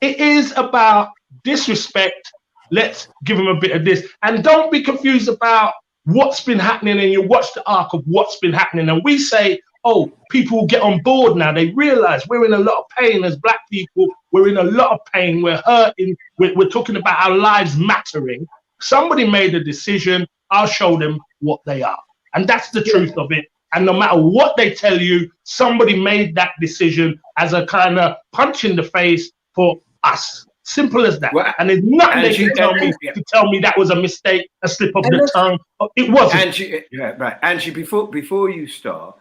it is about disrespect. Let's give them a bit of this. And don't be confused about what's been happening, and you watch the arc of what's been happening. And we say, oh, people will get on board now. They realize we're in a lot of pain as black people. We're in a lot of pain. We're hurting. We're talking about our lives mattering. Somebody made a decision. I'll show them what they are. And that's the truth of it. And no matter what they tell you, somebody made that decision as a kind of punch in the face for us. Simple as that. Well, and there's nothing Angie, they can tell me that was a mistake, a slip of the tongue. It wasn't. Angie, yeah, right. Angie, before you start,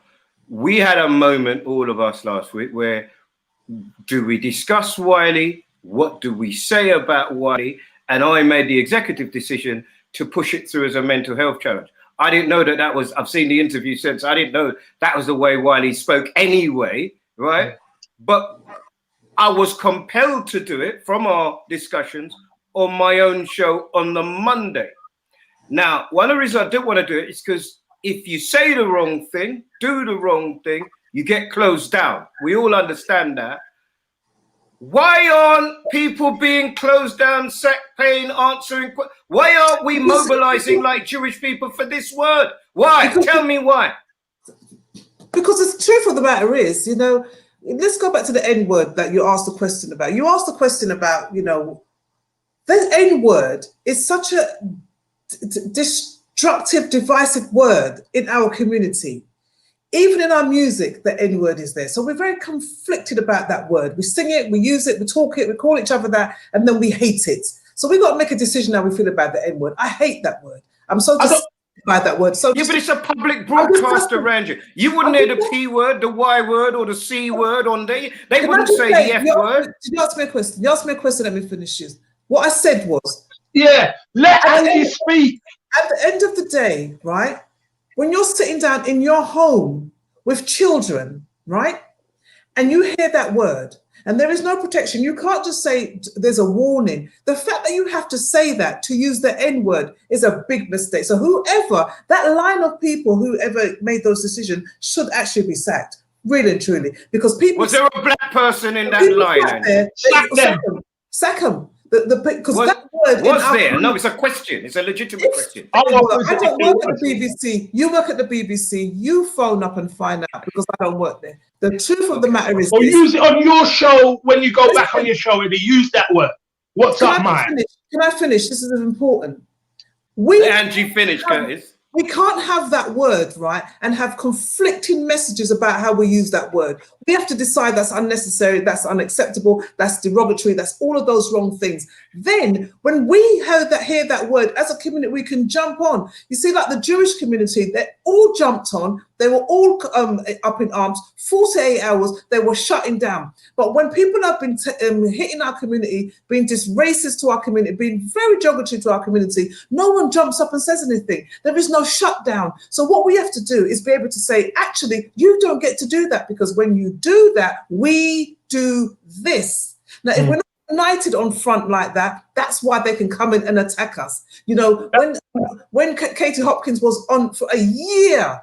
we had a moment, all of us last week, where do we discuss Wiley? What do we say about Wiley? And I made the executive decision to push it through as a mental health challenge. I didn't know that was, I've seen the interview since, I didn't know that was the way Wiley spoke anyway, right? But I was compelled to do it from our discussions on my own show on the Monday. Now, one of the reasons I didn't want to do it is because if you say the wrong thing, do the wrong thing, you get closed down. We all understand that. Why aren't people being closed down, sacked, paying, answering? Why aren't we mobilizing like Jewish people for this word? Why? Tell me why. Because the truth of the matter is, you know, let's go back to the N word that you asked the question about. You asked the question about, you know, the N word is such a destructive, divisive word in our community. Even in our music, the N word is there. So we're very conflicted about that word. We sing it, we use it, we talk it, we call each other that, and then we hate it. So we've got to make a decision how we feel about the N word. I hate that word. I'm so disgusted by that word. So yeah, but it's a public broadcast around you. You wouldn't hear the P word, the Y word, or the C word on there. They wouldn't say the F word. Did you ask me a question? You asked me a question, let me finish this. What I said was... Yeah, let Angie speak. At the end of the day, right, when you're sitting down in your home with children, right, and you hear that word, and there is no protection, you can't just say there's a warning. The fact that you have to say that to use the N word is a big mistake. So whoever, that line of people, whoever made those decisions should actually be sacked, really and truly. Because people... Was there a black person in that line? Sack them. Because that word was there? No, it's a question. It's a legitimate question. I don't work at the BBC. You work at the BBC. You phone up and find out, because I don't work there. The truth of the matter is, or use it on your show when you go back on your show, and use that word. What's up, mine? Can I finish? This is important. Angie, finish, Curtis. We can't have that word, right, and have conflicting messages about how we use that word. We have to decide that's unnecessary, that's unacceptable, that's derogatory, that's all of those wrong things. Then, when we hear that word, as a community, we can jump on. You see, like the Jewish community, they all jumped on. They were all up in arms. 48 hours, they were shutting down. But when people have been hitting our community, being just racist to our community, being very derogatory to our community, no one jumps up and says anything. There is no shutdown. So what we have to do is be able to say, actually, you don't get to do that, because when you do that, we do this. Now, if we're not united on front like that, that's why they can come in and attack us. You know, when Katie Hopkins was on for a year.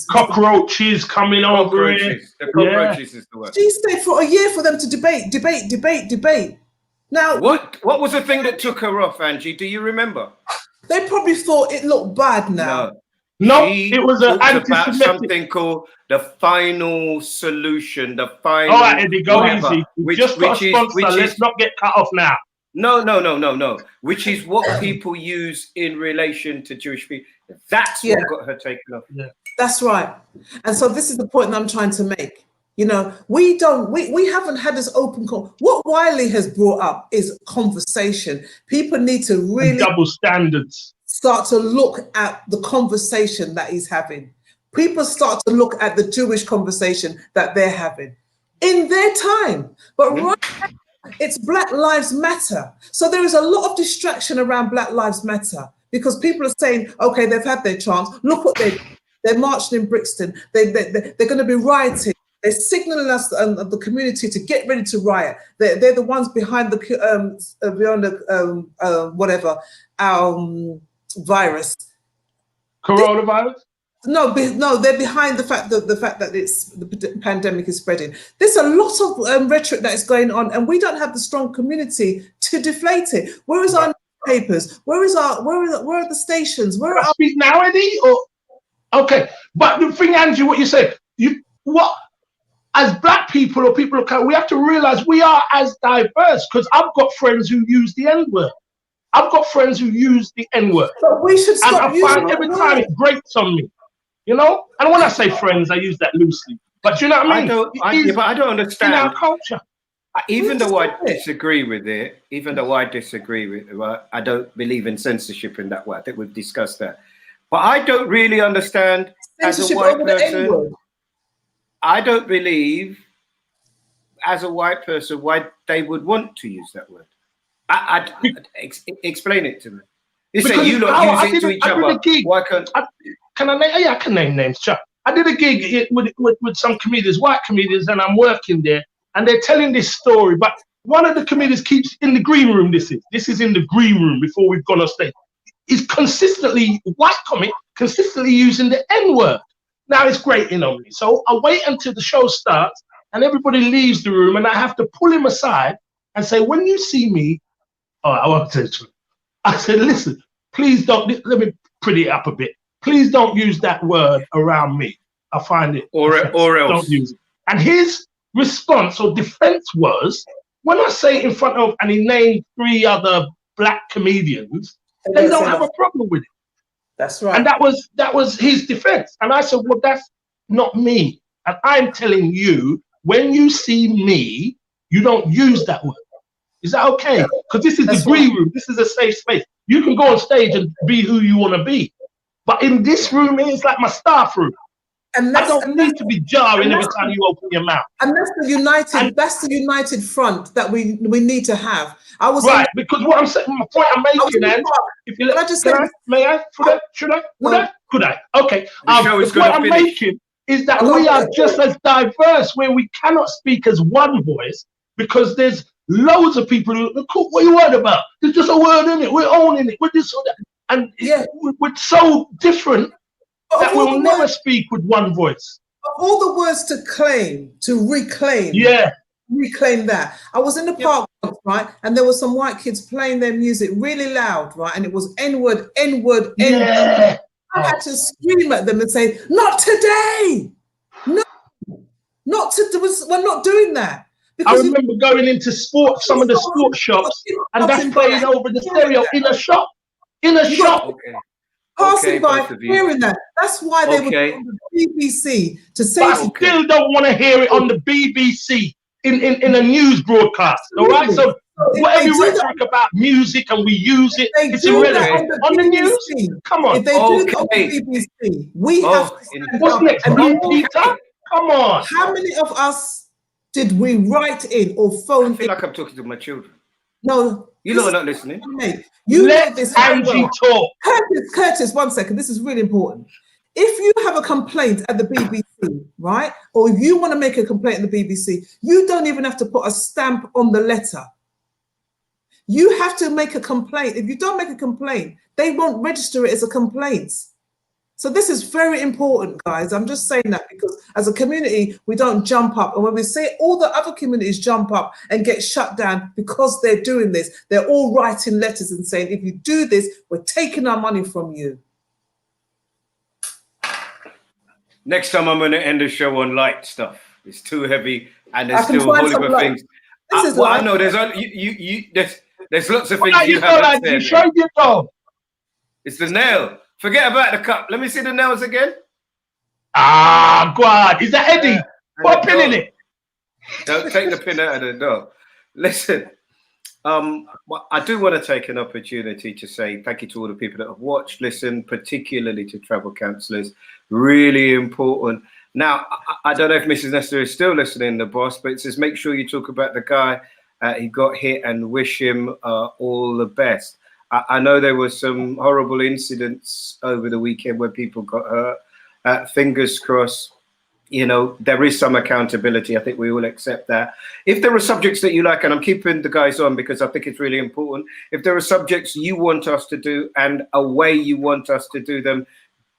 Cockroaches coming over it. The cockroaches is the word. She stayed for a year for them to debate. Now, what was the thing that took her off, Angie? Do you remember? They probably thought it looked bad now. No, it was about something called the final solution. The final. All right, Eddie, go easy. Let's not get cut off now. No. Which is what people use in relation to Jewish people. That's what got her taken off. Yeah. That's right. And so this is the point that I'm trying to make. You know, we haven't had this open call. What Wiley has brought up is conversation. People need to really double standards. Start to look at the conversation that he's having. People start to look at the Jewish conversation that they're having in their time. But right now, it's Black Lives Matter. So there is a lot of distraction around Black Lives Matter, because people are saying, okay, they've had their chance. Look what they're marching in Brixton. They're going to be rioting. They're signaling us, the community, to get ready to riot. They're the ones behind virus. Coronavirus? No, they're behind the fact that the pandemic is spreading. There's a lot of rhetoric that is going on, and we don't have the strong community to deflate it. Where is our newspapers? Where are the stations? Where are speak now, Eddie? Okay, but the thing, Angie, what you said, as Black people or people of color, we have to realize we are as diverse, because I've got friends who use the N-word. I've got friends who use the N-word. But we should stop and I find every time it grates on me, you know? And when I say friends, I use that loosely. But you know what I mean? But I don't understand. In our culture. Even though I disagree with it, I don't believe in censorship in that way. I think we've discussed that. But I don't really understand, as a white person, I don't believe, as a white person, why they would want to use that word. Explain it to me. You say you lot use it to each other. Why can't? I can name names. Chuck. I did a gig with some comedians, white comedians, and I'm working there, and they're telling this story. But one of the comedians keeps in the green room. This is in the green room before we've gone on stage. Is consistently consistently using the N-word. Now it's grating on me. So I wait until the show starts and everybody leaves the room, and I have to pull him aside and say, when you see me, I won't say it. I said, listen, please don't, let me pretty it up a bit. Please don't use that word around me. I find it. Or else. Don't use it. And his response or defense was, when I say it in front of, and he named 3 other Black comedians, they don't have a problem with it. That's right. And that was his defense. And I said, well, that's not me. And I'm telling you, when you see me, you don't use that word. Is that okay? Because this is the green room. This is a safe space. You can go on stage and be who you want to be. But in this room, it's like my staff room. And I don't need to be jarring every time you open your mouth. And that's the united front that we need to have. I was right, because what I'm saying, my point I'm making, and if you let, could I? Okay. What I'm making is that we are just as diverse, where we cannot speak as one voice, because there's loads of people who, what are you worried about? There's just a word in it. We're owning it. We're this or that. And we're so different that we'll never speak with one voice. All the words to claim, to reclaim. Yeah. reclaim that. I was in the park once, right, and there were some white kids playing their music really loud, right, and it was N-word, N-word, N-word. I had to scream at them and say, "Not today! No, not to. We're not doing that." I remember going into some of the sports shops, and that's playing over the stereo in a shop. In a shop. Passing by, hearing that. That's why they were on the BBC to say. But I still don't want to hear it on the BBC in a news broadcast. All right, so whatever you rhetoric about music and we use it, it's irrelevant. On the news, come on. If they do that on the BBC, we have to stand what's up next? and Peter? Come on. How many of us did we write in or phone? I feel like I'm talking to my children. No. You know I'm not listening. You let this Angie talk. Curtis, 1 second. This is really important. If you have a complaint at the BBC, right, or if you want to make a complaint at the BBC, you don't even have to put a stamp on the letter. You have to make a complaint. If you don't make a complaint, they won't register it as a complaint. So this is very important, guys. I'm just saying that because as a community, we don't jump up. And when we say all the other communities jump up and get shut down because they're doing this, they're all writing letters and saying, if you do this, we're taking our money from you. Next time I'm going to end the show on light stuff. It's too heavy and there's still Hollywood things. I know there's lots of things you haven't said. Show you though. It's the nail. Forget about the cup. Let me see the nails again. Ah, God. Is that Eddie? Put a pin in it. Don't take the pin out of the door. Listen, I do want to take an opportunity to say thank you to all the people that have watched, listened, particularly to travel counsellors. Really important. Now, I don't know if Mrs. Nestor is still listening, the boss, but it says make sure you talk about the guy who got hit and wish him all the best. I know there were some horrible incidents over the weekend where people got hurt. Fingers crossed, you know, there is some accountability. I think we all accept that. If there are subjects that you like, and I'm keeping the guys on because I think it's really important, if there are subjects you want us to do and a way you want us to do them,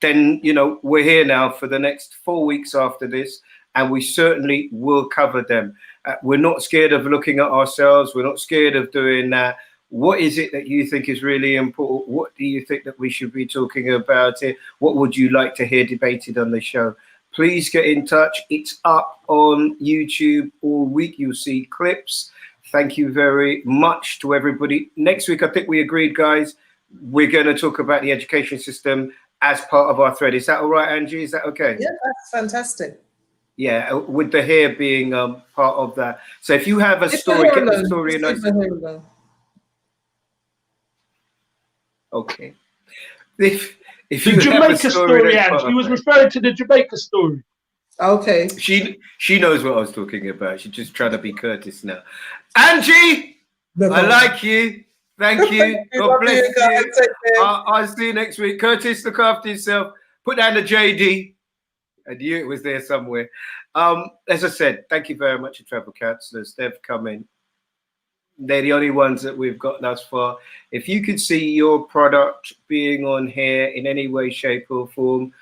then, you know, we're here now for the next 4 weeks after this, and we certainly will cover them. We're not scared of looking at ourselves. We're not scared of doing that. What is it that you think is really important? What do you think that we should be talking about it? What would you like to hear debated on the show? Please get in touch. It's up on YouTube all week. You'll see clips. Thank you very much to everybody. Next week, I think we agreed, guys, we're going to talk about the education system as part of our thread. Is that all right, Angie? Is that okay? Yeah, that's fantastic. Yeah, with the hair being part of that. So if you have a story, get the story in. Okay. If the Jamaica story, Angie, he was referring to the Jamaica story. Okay. She knows what I was talking about. She's just trying to be Curtis now. Angie, I like you. Thank you. God bless you. I'll see you next week. Curtis, look after yourself. Put down the JD. I knew it was there somewhere. As I said, thank you very much to travel counsellors. They've come in. They're the only ones that we've got thus far. If you could see your product being on here in any way, shape or form,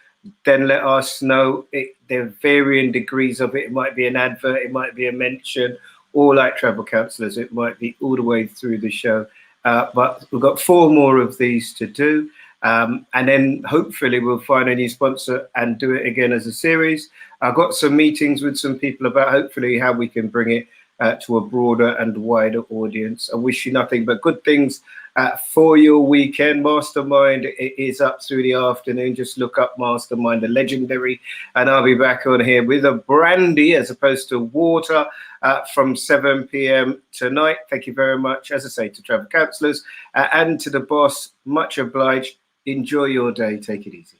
then let us know. There are varying degrees of it. It might be an advert, it might be a mention, or like travel counsellors, it might be all the way through the show. But we've got 4 more of these to do. And then hopefully we'll find a new sponsor and do it again as a series. I've got some meetings with some people about hopefully how we can bring it to a broader and wider audience. I wish you nothing but good things for your weekend. Mastermind is up through the afternoon. Just look up Mastermind, the legendary, and I'll be back on here with a brandy as opposed to water from 7 p.m. tonight. Thank you very much, as I say, to travel counsellors and to the boss. Much obliged. Enjoy your day. Take it easy.